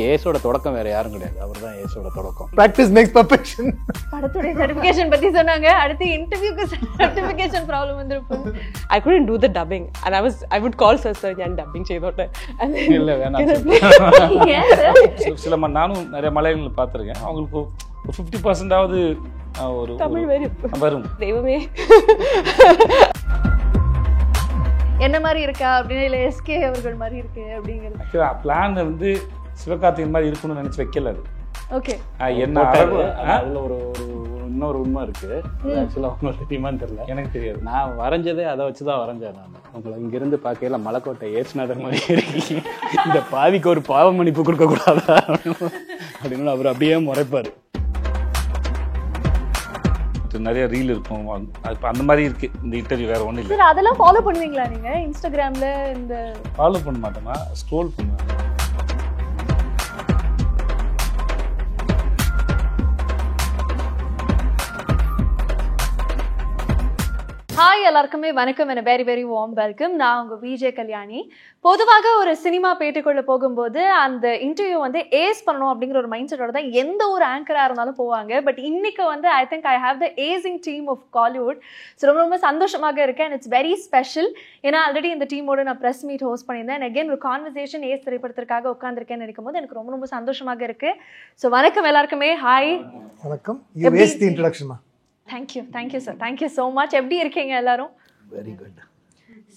ஏஸோட தொடக்கம் வேற யாரும் கிடையாது, அவர் தான் ஏஸோட தொடக்கம். Practice makes perfection. படத்துடைய சர்டிஃபிகேஷன் பத்தி சொன்னாங்க. அடுத்து இன்டர்வியூக்கு சர்டிஃபிகேஷன் ப்ராப்ளம் வந்துருக்கும். I couldn't do the dubbing and I would call sir ഞാൻ dubbing ചെയ്തോട്ടെ. இல்ல வேணாம். சில நானும் நிறைய மலையாளிகள் பார்த்துருக்கேன். அவங்களுக்கு 50% ஒரு தமிழ் வரும். தெய்வமே என்ன மாதிரி இருக்கா அப்படின்னு, இல்லை எஸ்கே அவர்கள் மாதிரி இருக்கு அப்படிங்கிறது பிளான் வந்து சிவகார்த்திகேயன் மாதிரி இருக்கணும்னு நினைச்சு வைக்கல. அது ஓகே. என்ன அதுல ஒரு இன்னொரு உண்மை இருக்கு. ஆக்சுவலா உங்களுக்கு தெரியுமான்னு தெரியல, எனக்கு தெரியாது. நான் வரைஞ்சதே அதை வச்சுதான் வரைஞ்சேன். நான் உங்களை இங்கிருந்து பார்க்கல மலைக்கோட்டை ஏசுநாதர் மாதிரி இருக்கீங்க, இந்த பாதிக்கு ஒரு பாவ மன்னிப்பு கொடுக்க கூடாதா அப்படின்னு அவர் அப்படியே முறைப்பாரு. நிறைய ரீல் இருக்கும், அந்த மாதிரி இருக்கு இந்த இன்டர்வியூ. வேற ஒன்றும் இல்லை. சார் அதெல்லாம் ஃபாலோ பண்ணுவீங்களா நீங்க இன்ஸ்டாகிராம்ல? இந்த ஃபாலோ பண்ண மாட்டேமா, ஸ்க்ரோல் பண்ணுவேன். ஹாய் எல்லாருக்குமே வணக்கம். என்ன வெரி வெரி வார்ம் வெல்கம். நான் உங்க விஜய் கல்யாணி. பொதுவாக ஒரு சினிமா பேட்டிக்குள்ள போகும்போது அந்த இன்டர்வியூ வந்து ஏஸ் பண்ணணும் அப்படிங்கிற ஒரு மைண்ட் செட்டோட தான் எந்த ஒரு ஆங்கரா இருந்தாலும் போவாங்க. பட் இன்னைக்கு வந்து I think I have the acing team of Kollywood. So ரொம்ப ரொம்ப சந்தோஷமாக இருக்கேன். And it's very special. ஏன்னா ஆல்ரெடி இந்த டீமோட நான் ப்ரெஸ் மீட் ஹோஸ்ட் பண்ணியிருந்தேன். அண்ட் அகேன் ஒரு கான்வர்சேஷன் ஏஸ் திரைப்படத்திற்காக உட்காந்துருக்கேன்னு நினைக்கும் போது எனக்கு ரொம்ப ரொம்ப சந்தோஷமாக இருக்கு. ஸோ வணக்கம் எல்லாருக்குமே. ஹாய். வணக்கம். Introduction. Thank you sir. Thank you so much. எப்படி இருக்கீங்க எல்லாரும்? Very good.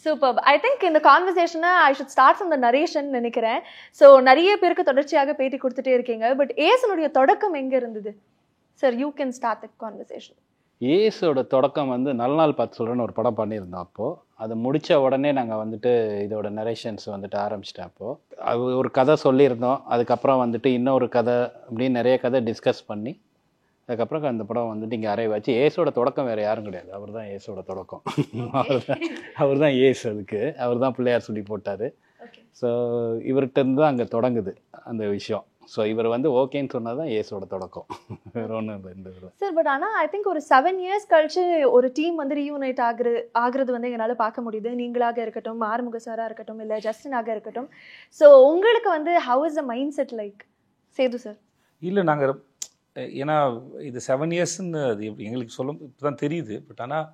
Super. I think இந்த கான்வர்சேஷனை I should start from the narration நினைக்கிறேன். ஸோ நிறைய பேருக்கு தொடர்ச்சியாக பேட்டி கொடுத்துட்டே இருக்கீங்க. பட் ஏசனுடைய தொடக்கம் எங்கே இருந்தது சார்? You can start the conversation. ஏஸோட தொடக்கம் வந்து நல்ல நாள் பார்த்து சொல்கிறேன்னு ஒரு படம் பண்ணியிருந்தோம். அப்போது அதை முடித்த உடனே நாங்கள் வந்துட்டு இதோட நரேஷன்ஸ் வந்துட்டு ஆரம்பிச்சிட்டேன். அப்போது அது ஒரு கதை சொல்லியிருந்தோம். அதுக்கப்புறம் வந்துட்டு இன்னொரு கதை அப்படின்னு நிறைய கதை டிஸ்கஸ் பண்ணி அதுக்கப்புறம் அந்த படம் வந்துட்டு இங்கே அரைவாச்சு. ஏஸோட தொடக்கம் வேறு யாரும் கிடையாது, அவர் தான் ஏஸோட தொடக்கம். அவர் தான் ஏஸ். அதுக்கு அவர் தான் பிள்ளையார் சொல்லி போட்டார். ஸோ இவர்கிட்ட இருந்து தான் அங்கே தொடங்குது அந்த விஷயம். ஸோ இவர் வந்து ஓகேன்னு சொன்னால் தான் ஏஸோட தொடக்கம், வேற ஒன்றும் இல்லை இந்த இதில் சார். பட் ஆனால் ஐ திங்க் ஒரு 7 years கழிச்சு ஒரு டீம் வந்து ரீயூனைட் ஆகுறது வந்து எங்களால் பார்க்க முடியுது. நீங்களாக இருக்கட்டும், ஆறுமுக சாராக இருக்கட்டும், இல்லை ஜஸ்டினாக இருக்கட்டும். ஸோ உங்களுக்கு வந்து how is the mindset like Sethu sir? இல்லை, நாங்கள் ஏன்னா இது 7 yearsன்னு அது எங்களுக்கு சொல்லும் இப்போ தான் தெரியுது. பட் ஆனால்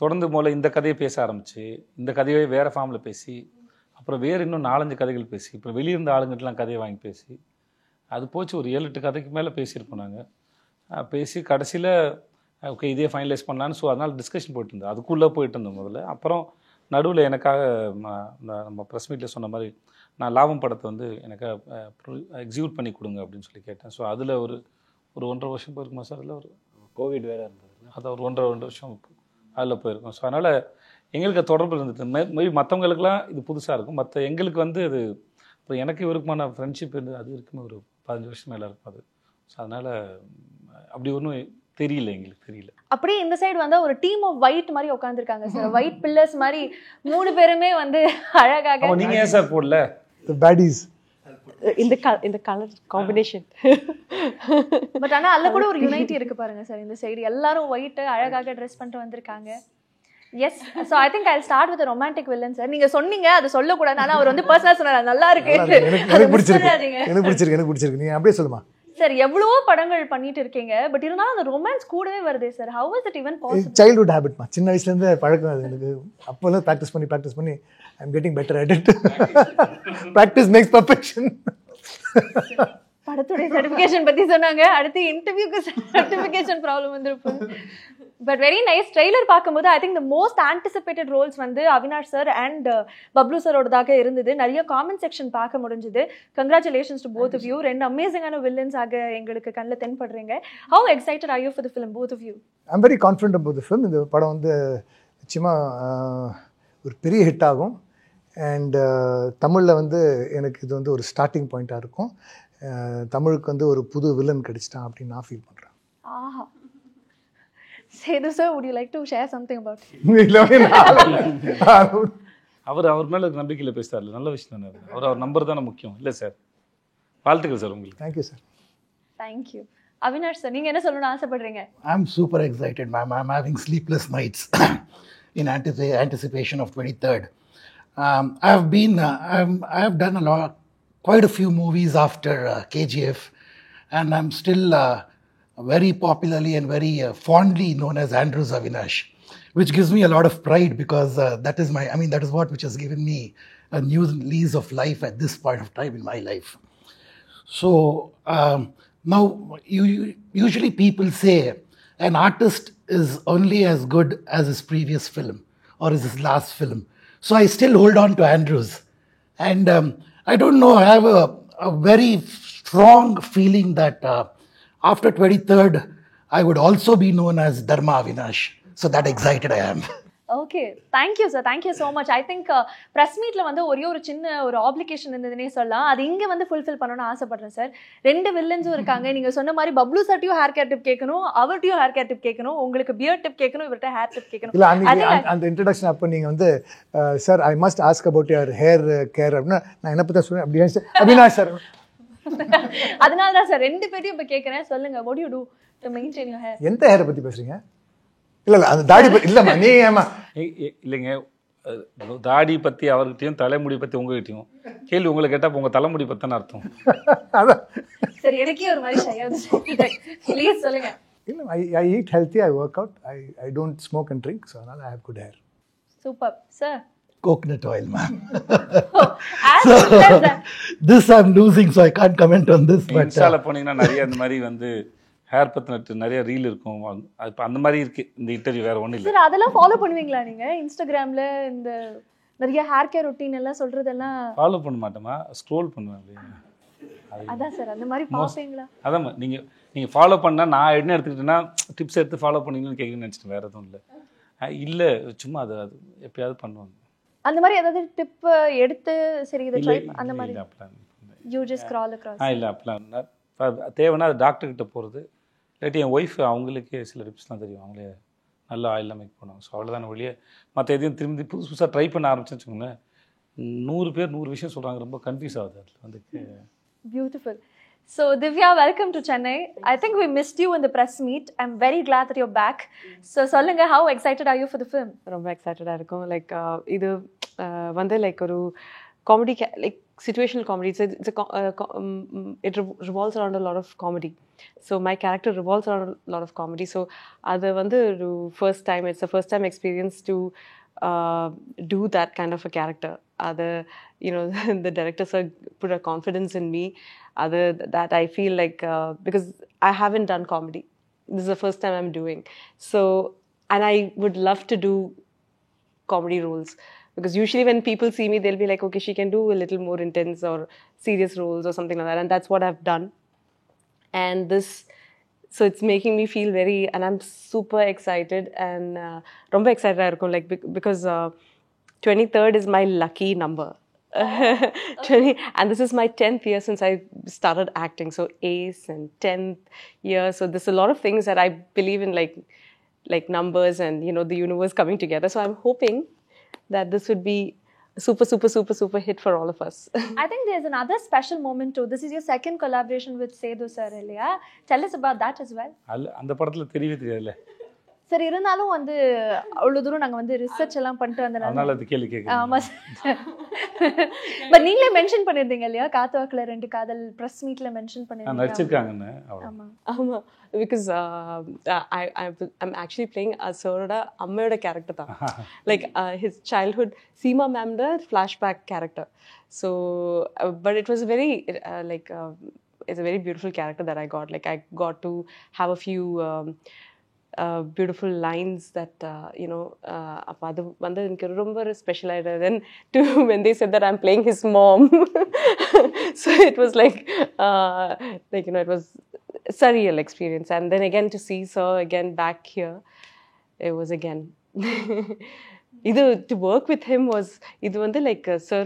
தொடர்ந்து முதல்ல இந்த கதையை பேச ஆரம்பிச்சு, இந்த கதையை வேறு ஃபார்மில் பேசி, அப்புறம் வேறு இன்னும் 4-5 கதைகள் பேசி, இப்போ வெளியிருந்த ஆளுங்கிட்டலாம் கதையை வாங்கி பேசி, அது போச்சு ஒரு 7-8 கதைக்கு மேலே பேசியிருப்போம் நாங்கள். பேசி கடைசியில் ஓகே இதே ஃபைனலைஸ் பண்ணலான்னு. ஸோ அதனால் டிஸ்கஷன் போயிட்டு இருந்தோம், அதுக்குள்ளே போயிட்டு இருந்தோம் முதல்ல. அப்புறம் நடுவில் எனக்காக நம்ம ப்ரெஸ் மீட்டில் சொன்ன மாதிரி நான் லாபம் படத்தை வந்து எனக்காக எக்ஸிக்யூட் பண்ணி கொடுங்க அப்படின்னு சொல்லி கேட்டேன். ஸோ அதில் ஒரு 1.5 வருஷம் போயிருக்குமா சார்? அதில் ஒரு கோவிட் வேறு இருந்தது, அதை ஒரு 1.5 வருஷம் அதில் போயிருக்கோம். ஸோ அதனால் எங்களுக்கு தொடர்பு இருந்தது. மேபி மற்றவங்களுக்குலாம் இது புதுசாக இருக்கும், மற்ற எங்களுக்கு வந்து அது இப்போ எனக்கு இவருக்குமான ஃப்ரெண்ட்ஷிப் இருந்து அது இருக்குமே ஒரு 15 வருஷம் மேலே இருக்கும் அது. ஸோ அதனால் அப்படி ஒன்றும் தெரியல, எங்களுக்கு தெரியல. அப்படியே இந்த சைடு வந்து ஒரு டீம் ஆஃப் ஒயிட் மாதிரி உட்காந்துருக்காங்க சார். ஒயிட் பில்லர்ஸ் மாதிரி 3 பேருமே வந்து அழகாக. நீங்கள் ஏன் சார் போடல பேடிஸ் இந்த கலர் காம்பினேஷன்? பட் ஆனால் அதில் கூட ஒரு யுனைட்டி இருக்கு பாருங்க சார். இந்த சைடு எல்லாரும் ஒயிட்டு அழகாக ட்ரெஸ் பண்ணிட்டு வந்திருக்காங்க. Yes. So I think I start with romantic villain sir. நீங்க சொன்னீங்க அதை சொல்லக்கூடாது, ஆனால் அவர் வந்து பர்சனலாக சொன்னார் நல்லா இருக்கு. எனக்கு பிடிச்சிருக்கு. நீங்க அப்படியே சொல்லுமா சார். எவ்வளவோ படங்கள் பண்ணிட்டு இருக்கீங்க, பட் இருந்தாலும் அந்த ரொமான்ஸ் கூடவே வருதே sir. How is it even possible? Childhood ஹேபிட்மா, சின்ன வயசுலேருந்து பழக்கம் அது எனக்கு. அப்போல்லாம் ப்ராக்டிஸ் பண்ணி I am getting better at it. Practice makes perfection. படத்துடைய சர்டிஃபிகேஷன் பத்தி சொன்னாங்க. அடுத்து இன்டர்வியூக்கு சர்டிஃபிகேஷன் ப்ராப்ளம் வந்துருக்கும். But very nice. ட்ரெய்லர் பார்க்கும்போது I think the most anticipated roles வந்து அவினாஷ் சார் அண்ட் பப்ளு சாரோடதாக இருந்தது. நிறைய காமெண்ட் செக்ஷன் பார்க்க முடிஞ்சது. Congratulations to both of you. 2 அமேசிங்கான வில்லன்ஸ் ஆக எங்களுக்கு கண்ணில் தென்படுறீங்க. How excited are you for the film both of you? I am very confident about the film. இந்த படம் வந்து நிச்சயமாக ஒரு பெரிய ஹிட் ஆகும். அண்ட் தமிழில் வந்து எனக்கு இது வந்து ஒரு ஸ்டார்டிங் பாயிண்ட்டாக இருக்கும். தமிழுக்கு வந்து ஒரு புது வில்லன் கிடைச்சிட்டான் அப்படின்னு நான் ஃபீல் பண்ணுறேன். ஆஹா. Sethu sir, would you like to share something about it? அவர் மேலே நம்பிக்கையில் பேசுகிறார். நல்ல விஷயம் தானே அது. அவர் நம்பர் தானே முக்கியம் இல்லை சார்? வாழ்த்துக்கள் சார் உங்களுக்கு. Thank you sir. Thank you. Avinash sir, நீங்கள் என்ன சொல்லணும்னு ஆசைப்படுறீங்க? I'm super excited, ma'am. I'm having sleepless nights in anticipation of 23rd. I have done a lot quite a few movies after KGF, and I'm still very popularly and very fondly known as Andrews Avinash, which gives me a lot of pride because that is which has given me a new lease of life at this point of time in my life. So now, usually people say an artist is only as good as his previous film or as his last film. So I still hold on to Andrews. And I don't know, I have a very strong feeling that after 23rd, I would also be known as Dharma Avinash. So that excited I am. Okay, thank you sir, thank you so much. I think press மீட்டில் வந்து ஒரே ஒரு சின்ன ஒரு application இருந்ததுன்னே சொல்லலாம். அது இங்கே வந்து ஃபுல்ஃபில் பண்ணணும்னு ஆசைப்படுறேன் சார். 2 வில்லன்ஸும் இருக்காங்க. நீங்கள் சொன்ன மாதிரி பப்ளு சார்ட்டையும் ஹேர் கேர் டிப் கேட்கணும், அவர்கிட்டையும் ஹேர் கேர் டிப் கேட்கணும், உங்களுக்கு பியர் டிப் கேட்கணும், இவர்கிட்ட ஹேர் டிப் கேட்கணும். இல்லை, அந்த இன்ட்ரடக்ஷன் அப்போ நீங்கள் வந்து sir I must ask about your hair care அப்படின்னா நான் என்ன பற்றி சொல்லுவேன் அப்படின்னா அவினாஷ் சார். அதனால தான் சார் 2 பேரையும் இப்போ கேட்குறேன். சொல்லுங்கள், what you do to maintain your hair? எந்த ஹேரை பற்றி பேசுகிறீங்க? இல்லை அந்த தாடி பற்றி இல்லைம்மா, நீ ஏமா இல்லைங்க, தாடி பற்றி அவர்கிட்டையும் தலைமுடி பற்றி உங்ககிட்டையும் கேள்வி உங்களை கேட்டால் உங்கள் தலைமுடி பற்றின அர்த்தம். அதான் சரி, எனக்கே ஒரு மாதிரி ஷையாக ப்ளீஸ் சொல்லுங்கள். இல்லை, I eat healthy, I work out, I don't smoke and drink, so அதனால் I have good hair. Super sir. Coconut oil, ma'am. So, this I'm losing, so I can't comment on this. But இன்ஸ்டால போனீங்கன்னா நிறைய இந்த மாதிரி வந்து hair பற்றின நிறைய reel இருக்கும். அது இப்போ அந்த மாதிரி இருக்கு இந்த இன்டர்வியூ, வேற ஒன்றும் இல்லை. சார் அதெல்லாம் ஃபாலோ பண்ணுவீங்களா நீங்கள்? இன்ஸ்டாகிராமில் இந்த நிறைய ஹேர் கேர் ரொட்டீன் எல்லாம் சொல்கிறதெல்லாம் ஃபாலோ பண்ண மாட்டோமா, ஸ்க்ரோல் பண்ணுவேன் அப்படியே. அதான் சார், அந்த மாதிரி பார்ப்பீங்களா? அதான் நீங்கள் ஃபாலோ பண்ணால் நான் என்ன எடுத்துக்கிட்டேன்னா டிப்ஸ் எடுத்து ஃபாலோ பண்ணீங்கன்னு கேட்குன்னு நினச்சிட்டு வேறு எதுவும் இல்லை. இல்லை, சும்மா அது எப்பயாவது பண்ணுவாங்க. அந்த மாதிரி ஏதாவது டிப் எடுத்து சரி இதை ட்ரை அந்த மாதிரி யூ ஜஸ்ட் ஸ்க்ரால் அக்ராஸ்? இல்லை, அப்படிலாம் தேவைன்னா அது டாக்டர்கிட்ட போகிறது. இல்லாட்டி என் ஒய்ஃப் அவங்களுக்கே சில டிப்ஸ்லாம் தெரியும், அவங்களே நல்ல ஆயிலெலாம் மேக் பண்ணுவாங்க. ஸோ அவ்வளோதான வழியே. மற்ற எதையும் திரும்பி புதுசாக ட்ரை பண்ண ஆரம்பிச்சேன்னு வச்சுக்கோங்களேன், 100 பேர் 100 விஷயம் சொல்கிறாங்க, ரொம்ப கன்ஃபியூஸ் ஆகுது அதில் வந்து. Beautiful. So Divya, welcome to Chennai. I think we missed you in the press meet. I'm very glad that you're back. So சொல்லுங்க, how excited are you for the film? ரொம்ப எக்ஸைட்டடாக இருக்கும். லைக் இது வந்து like ஒரு comedy, like situational comedy. It revolves around a lot of comedy. So my character revolves around a lot of comedy. So அது வந்து first time, it's the first time experience to do that kind of a character. The directors put a confidence in me. That I feel like because I haven't done comedy, this is the first time I'm doing. So, and I would love to do comedy roles. Because usually when people see me, they'll be like, okay, she can do a little more intense or serious roles or something like that. And that's what I've done. And so it's making me feel and I'm super excited. And ரொம்ப excited இருக்கும், like, because 23rd is my lucky number. And this is my 10th year since I started acting. So ace and 10th year. So there's a lot of things that I believe in, like numbers and, the universe coming together. So I'm hoping that this would be super, super, super, super hit for all of us. I think there's another special moment too. This is your second collaboration with Sethu sir, இல்லையா? Tell us about that as well. அந்த படத்தில் தெரியவே தெரியாதுல்ல. சரி, இருந்தாலும் வந்து அவ்வளோ தூரம் நாங்கள் வந்து ரிசர்ச் எல்லாம் பண்ணிட்டு அதனால அது கேள்வி கேட்க. ஆமாம் சார். பட் நீங்களே மென்ஷன் பண்ணியிருந்தீங்க இல்லையா, காத்துவாக்கில் 2 காதல் ப்ரெஸ் மீட்டில் மென்ஷன் பண்ணியிருந்தீங்க. நடிச்சிருக்காங்கன்னு. ஆமாம், பிகாஸ் I'm actually playing சரோட அம்மையோட கேரக்டர் தான். லைக் his childhood சீமா மேம்ட flashback character. So but it was very it's a very beautiful character that I got. Like I got to have a few beautiful lines that அப்போ அது வந்து எனக்கு ரொம்ப special ஆகிடுது. Then when they said that I'm playing his mom, so it was like it was a surreal experience. And then again to see Sir again back here, it was again to work with him was இது வந்து like Sir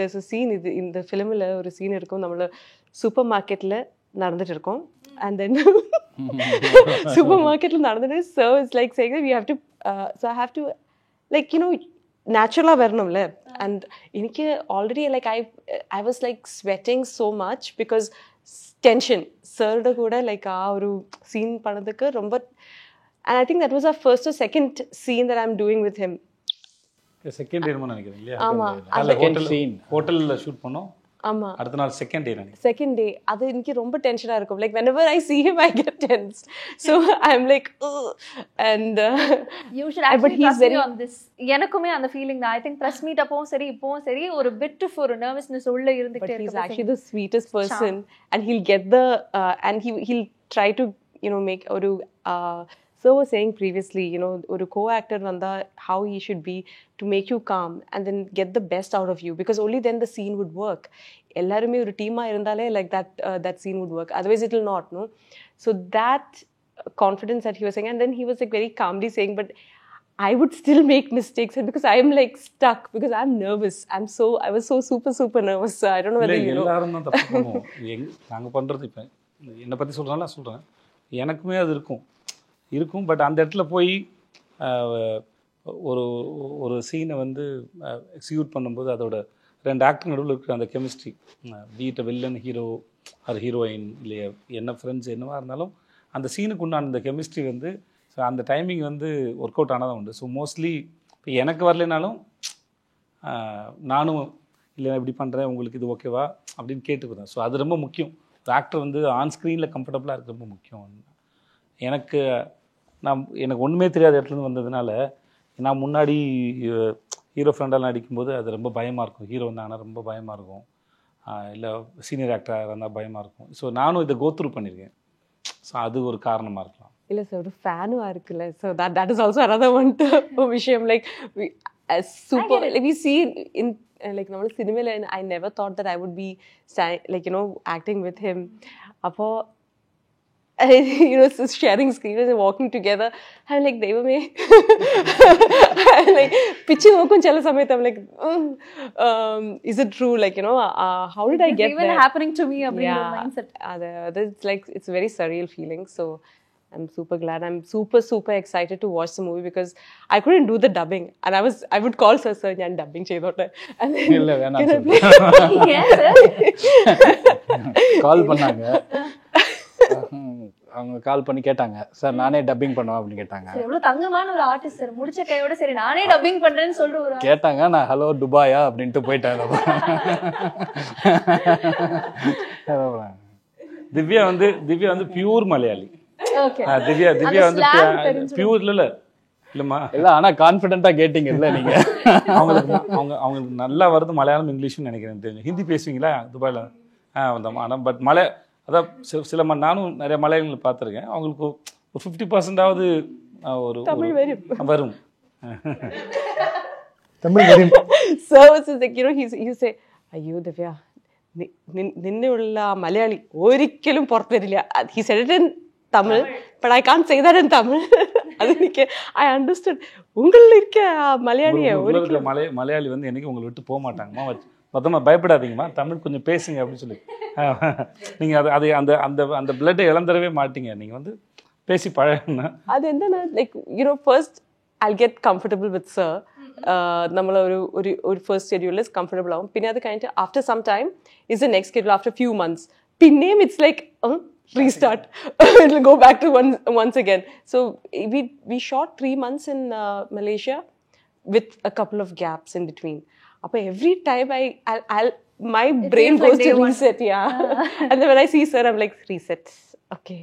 there's a scene இந்த ஃபிலிமில் ஒரு scene இருக்கும், நம்மள super மார்க்கெட்டில் நடந்துட்டு இருக்கோம். And then super market நடந்துட்டு so it's like saying that we have to so I have to naturally வரணும்ல. And எனக்கு already like I was like sweating so much because tension sirட கூட like ஒரு scene பண்ணதுக்கு ரொம்ப. And I think that was our first or second scene that I'm doing with him. Second என்னமோ நினைக்கிறேன் இல்லையா? ஆமா, அந்த ஹோட்டல் ஷூட் பண்ணோம். ஆமா அடுத்த நாள் செகண்ட் டே நினைக்கிறேன். செகண்ட் டே அது எனக்கு ரொம்ப டென்ஷனா இருக்கும். Like whenever I see him I get tense. So I'm like and You should actually trust me on this. எனக்குமே அந்த ஃபீலிங் தான். I think press meet அப்பவும் சரி இப்பவும் சரி ஒரு bit of ஒரு nervousness உள்ள இருந்துட்டே but இருக்கு. he's actually the sweetest person and he'll get the and he'll try to make oru so was saying previously oru co-actor vanda how he should be to make you calm and then get the best out of you, because only then the scene would work. Ellarume oru team ah irundale like that scene would work, otherwise it will not. No, so that confidence that he was saying, and then he was like very calmly saying, but I would still make mistakes because I am like stuck because I'm nervous. I was so super nervous. So I don't know whether you know. எல்லாரும் தான் தப்பு பண்ணுவோம். நாங்கள் பண்ணுறது இப்போ என்னை பற்றி சொல்கிறேன்னா சொல்கிறேன், எனக்குமே அது இருக்கும். பட் அந்த இடத்துல போய் ஒரு சீனை வந்து எக்ஸிக்யூட் பண்ணும்போது அதோட 2 ஆக்டர் நடுவில் இருக்கிற அந்த கெமிஸ்ட்ரி, பீட் வில்லன் ஹீரோ அது ஹீரோயின் இல்லையா என்ன ஃப்ரெண்ட்ஸ் என்னவா இருந்தாலும் அந்த சீனுக்கு உண்டான அந்த கெமிஸ்ட்ரி வந்து ஸோ அந்த டைமிங் வந்து ஒர்க் அவுட் ஆனதான் உண்டு. ஸோ மோஸ்ட்லி இப்போ எனக்கு வரலைனாலும் நானும் இல்லை இப்படி பண்ணுறேன் உங்களுக்கு இது ஓகேவா அப்படின்னு கேட்டுக்கிறேன். ஸோ அது ரொம்ப முக்கியம். ஆக்டர் வந்து ஆன் ஸ்க்ரீனில் கம்ஃபர்டபுளாக இருக்குது ரொம்ப முக்கியம். எனக்கு ஒன்றுமே தெரியாத இடத்துலேருந்து வந்ததுனால நான் முன்னாடி ஹீரோ ஃப்ரெண்டெல்லாம் நடிக்கும்போது அது ரொம்ப பயமாக இருக்கும். ஹீரோ வந்தாங்கன்னா ரொம்ப பயமாக இருக்கும், இல்லை சீனியர் ஆக்டராக இருந்தால் பயமாக இருக்கும். ஸோ நானும் இதை கோத்ரூ பண்ணியிருக்கேன். ஸோ அது ஒரு காரணமாக இருக்கலாம். இல்ல சார் ஒரு ஃபேனும் இருக்குல்ல, so that is also another one விஷயம். like we as super like we see in like நம்ம சினிமால I never thought that I would be acting with him. அப்போ sharing screen and walking together, I'm like devame like pitching okkum chala samayat I'm like is it true, how did I get even there? happening to me அப்படிங்கிற mindset. It's like it's a very surreal feeling. So I'm super glad. I'm super excited to watch the movie because I couldn't do the dubbing and I would call sir njan dubbing cheyidotte and then இல்ல வேணாம் Yes, sir. கால் பண்ணாங்க, அவங்க கால் பண்ணி கேட்டாங்க, sir நானே dubbing பண்ணுவேன் அப்படின்னு கேட்டாங்க. எவ்வளவு தங்கமான ஒரு ஆர்டிஸ்ட் சார், முடிச்ச கையோட சரி நானே டப்பிங் பண்றேன்னு சொல்லிட்டு ஒரு கேட்டாங்க. நான் ஹலோ துபாயா அப்படின்ட்டு போயிட்டேன். திவ்யா வந்து பியூர் மலையாளி. ஓகே திவ்யா வந்து பியூர் இல்லைம்மா இல்லை, ஆனால் கான்ஃபிடென்ட்டாக கேட்டிங்க இல்லை நீங்கள். அவங்களுக்கு நல்லா வருது மலையாளம் இங்கிலீஷ்னு நினைக்கிறேன். தெரியும். ஹிந்தி பேசுவீங்களா துபாயில்? வந்தோம். ஆனால் பட் அதான் சில நானும் நிறைய மலையாளிகளை பார்த்துருக்கேன். அவங்களுக்கு ஒரு 50%ஆவது ஒரு வரும் தமிழ் வரும். So it's like you say ayyo Divya നിന്നുള്ള മലയാളി ഒരിക്കലും പുറത്തു വരില്ല. He said it in Tamil but I can't say that in Tamil. அதுக்கு I understood உங்களில் இருக்க மலையாளியை ஒரிக்கலும் மலையாளி வந்து என்னைக்கு உங்களை விட்டு போக மாட்டாங்கம்மா, மொத்தமாக பயப்படாதீங்கம்மா, தமிழ் கொஞ்சம் பேசுங்க அப்படின்னு சொல்லி நீங்கள் அது அந்த அந்த அந்த பிளட்டை இழந்துடவே மாட்டீங்க. நீங்கள் வந்து பேசி பழகுனா அது என்னன்னா like first I'll get comfortable with sir. നമ്മൾ ഒരു ഫസ്റ്റ് ഷെഡ്യൂളിൽ കംഫർട്ടബിൾ ആവും. പിന്നെ അത് കഴിഞ്ഞിട്ട് after some time is the next schedule after few months. പിന്നെയും it's like restart. It will go back to once again. So we shot 3 months in Malaysia with a couple of gaps in between. Appo every time I'll my brain goes to reset. And then when I see sir I'm like reset. Okay.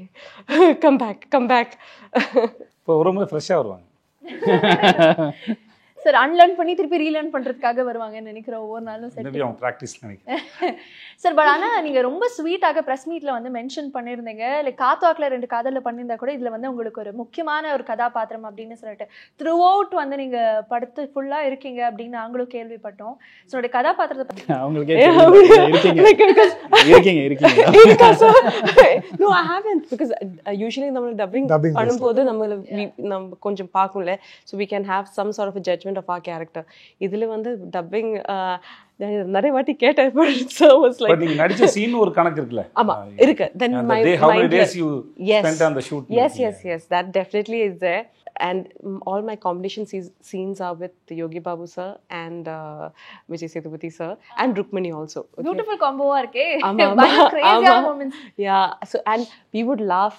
come back. இப்போ ரொம்ப ஃப்ரெஷ்ஷாக வருவாங்க sir. Unlearn பண்ணி திருப்பி relearn பண்றதுக்காக வருவாங்கன்னு நினைக்கிறேன் ஒவ்வொரு நாளும். சரி ப்ராக்டிஸ் நினைக்கிறேன் சார். பட் ஆனால் நீங்கள் ரொம்ப ஸ்வீட்டாக ப்ரெஸ் மீட்டில் வந்து மென்ஷன் பண்ணியிருந்தீங்க, லைக் காத்துவாக்கில் 2 காதலில் பண்ணியிருந்தா கூட இதில் வந்து உங்களுக்கு ஒரு முக்கியமான ஒரு கதாபாத்திரம் அப்படின்னு சொல்லிட்டு த்ரூ அவுட் வந்து நீங்கள் படுத்து ஃபுல்லாக இருக்கீங்க அப்படின்னு நாங்களும் கேள்விப்பட்டோம். ஸோ என்னுடைய கதாபாத்திரத்தை பற்றி No, I haven't because usually நம்ம dubbing பண்ணும்போது நம்ம கொஞ்சம் பார்க்கும்ல, so we can have some sort of a judgment of our character. இதுல வந்து dubbing நிறைய வாட்டி கேட்டேன். So was like but நீங்க நடிச்ச சீன் ஒரு கணக்கு இருக்குல? ஆமா இருக்கு. Then my how many days you spent on the shoot? Yes, that definitely is there. And all my combination scenes are with Yogi Babu sir and Vijay Sethupathi sir and Rukmini also. Okay? Beautiful combo இருக்கே. Crazy moments. Yeah, so and we would laugh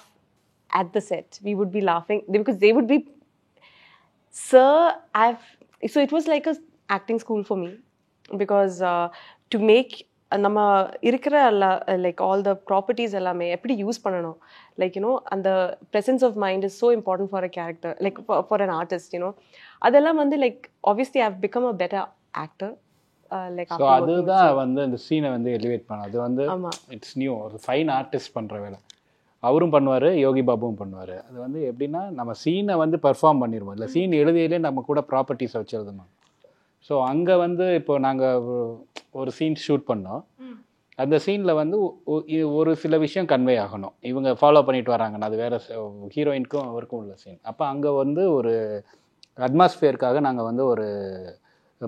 at the set. We would be laughing because they would be sir so it was like a acting school for me because to make நம்ம இருக்கிற like all the properties எல்லாமே எப்படி use பண்ணணும், like you know அந்த presence of mind is so important for a character, like for an artist you know. அதெல்லாம் வந்து like obviously I have become a better actor. Like so அதுதான் வந்து அந்த சீனை வந்து எலிவேட் பண்ண, அது வந்து இட்ஸ் நியூ, ஒரு ஃபைன் ஆர்டிஸ்ட் பண்ணுற வேலை. அவரும் பண்ணுவார், யோகி பாபுவும் பண்ணுவார். அது வந்து எப்படின்னா நம்ம சீனை வந்து பெர்ஃபார்ம் பண்ணிடுவோம், இல்லை சீன் எழுதியிலே நம்ம கூட ப்ராப்பர்ட்டிஸை வச்சு எழுதணும். ஸோ அங்கே வந்து இப்போ நாங்கள் ஒரு சீன் ஷூட் பண்ணோம். அந்த சீனில் வந்து ஒரு சில விஷயம் கன்வே ஆகணும், இவங்க ஃபாலோ பண்ணிட்டு வராங்கன்னா அது வேறு ஹீரோயினுக்கும் அவருக்கும் உள்ள சீன். அப்போ அங்கே வந்து ஒரு அட்மாஸ்பியருக்காக நாங்கள் வந்து ஒரு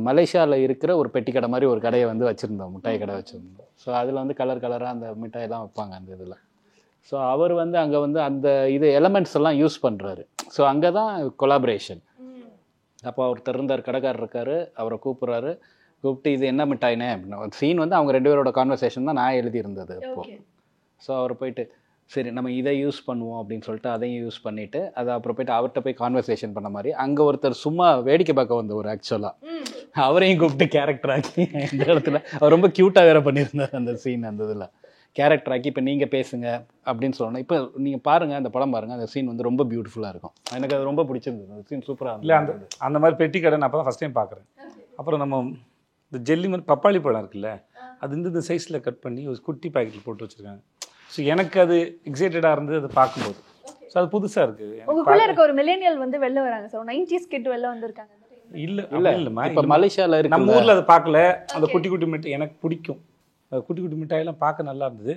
மலேசியாவில் இருக்கிற ஒரு பெட்டி கடை மாதிரி ஒரு கடையை வந்து வச்சுருந்தோம், மிட்டாய் கடை வச்சுருந்தோம். ஸோ அதில் வந்து கலர் கலராக அந்த மிட்டாயெல்லாம் வைப்பாங்க அந்த இதில். ஸோ அவர் வந்து அங்கே வந்து அந்த இது எலமெண்ட்ஸ் எல்லாம் யூஸ் பண்ணுறாரு. ஸோ அங்கே தான் கொலாபரேஷன். அப்போ ஒருத்தர் இருந்தார், கடைக்காரர் இருக்கார், அவரை கூப்பிட்றாரு, கூப்பிட்டு இது என்ன மிட்டாயினே அப்படின்னா, சீன் வந்து அவங்க 2 பேரோட கான்வர்சேஷன் தான் நான் எழுதியிருந்தது அப்போது. ஸோ அவர் போயிட்டு சரி நம்ம இதை யூஸ் பண்ணுவோம் அப்படின்னு சொல்லிட்டு அதையும் யூஸ் பண்ணிவிட்டு அதை அப்புறம் போய்ட்டு அவர்கிட்ட போய் கான்வர்சேஷன் பண்ண மாதிரி அங்கே ஒருத்தர் சும்மா வேடிக்கை பார்க்க வந்த ஒரு ஆக்சுவலாக அவரையும் கூப்பிட்டு கேரக்டர் ஆக்கி இந்த இடத்துல அவர் ரொம்ப க்யூட்டாக வேறு பண்ணியிருந்தார் அந்த சீன். அந்த இதில் கேரக்டர் ஆக்கி இப்போ நீங்கள் பேசுங்க அப்படின்னு சொல்லணும். இப்போ நீங்கள் பாருங்கள், அந்த படம் பாருங்கள், அந்த சீன் வந்து ரொம்ப பியூட்டிஃபுல்லாக இருக்கும். எனக்கு அது ரொம்ப பிடிச்சிருந்தது, அந்த சீன் சூப்பராக இல்லை. அந்த மாதிரி பெட்டி கடை நான் அப்போ தான் ஃபஸ்ட் டைம் பார்க்குறேன். அப்புறம் நம்ம இந்த ஜெல்லி மாதிரி பப்பாளி பழம் இருக்குல்ல, அது இந்த சைஸில் கட் பண்ணி ஒரு குட்டி பேக்கெட்டில் போட்டு வச்சுருக்காங்க. ஸோ எனக்கு அது எக்ஸைட்டடாக இருந்தது அதை பார்க்கும்போது. ஸோ அது புதுசாக இருக்குது. உங்களுக்குள்ள இருக்க ஒரு மில்லேனியல் வந்து வெளில வராங்க சார், 90s கிட் வெளில வந்திருக்காங்க. இல்லைம்மா, இப்போ மலேசியாவில் இருக்கு, நம்ம ஊரில் அதை பார்க்கல. அந்த குட்டி குட்டி மிட்டாய் எனக்கு பிடிக்கும், குட்டி குட்டி மிட்டாயெல்லாம் பார்க்க நல்லா இருந்தது.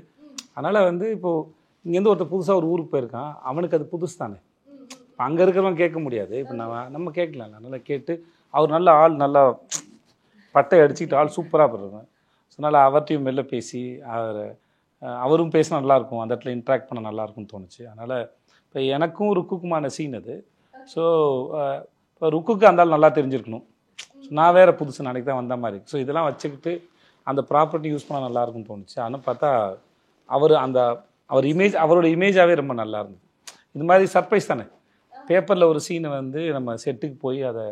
அதனால் வந்து இப்போது இங்கேருந்து ஒருத்தர் புதுசாக ஒரு ஊருக்கு போயிருக்கான், அவனுக்கு அது புதுசு தானே. அங்கே இருக்கிறவங்க கேட்க முடியாது, இப்போ நம்ம கேட்கலாம். நல்லா கேட்டு அவர் நல்ல ஆள், நல்லா பட்டை அடிச்சுக்கிட்டு ஆள் சூப்பராக போடுறாங்க. ஸோ அதனால் அவர்கிட்டையும் மெல்ல பேசி அவரும் பேசினா நல்லாயிருக்கும், அந்த இடத்துல இன்ட்ராக்ட் பண்ண நல்லாயிருக்கும்னு தோணுச்சு. அதனால் இப்போ எனக்கும் ருக்குக்குமான சீன் அது. ஸோ இப்போ ருக்குக்கு அந்தாலும் நல்லா தெரிஞ்சிருக்கணும், நான் வேறு புதுசு நாளைக்கு தான் வந்த மாதிரி. ஸோ இதெல்லாம் வச்சுக்கிட்டு அந்த ப்ராப்பர்ட்டி யூஸ் பண்ணால் நல்லாயிருக்கும்னு தோணுச்சு. ஆனால் பார்த்தா அவர் இமேஜ், அவரோட இமேஜாகவே ரொம்ப நல்லா இருந்தது. இது மாதிரி சர்ப்ரைஸ் தானே, பேப்பரில் ஒரு சீனை வந்து நம்ம செட்டுக்கு போய் அதை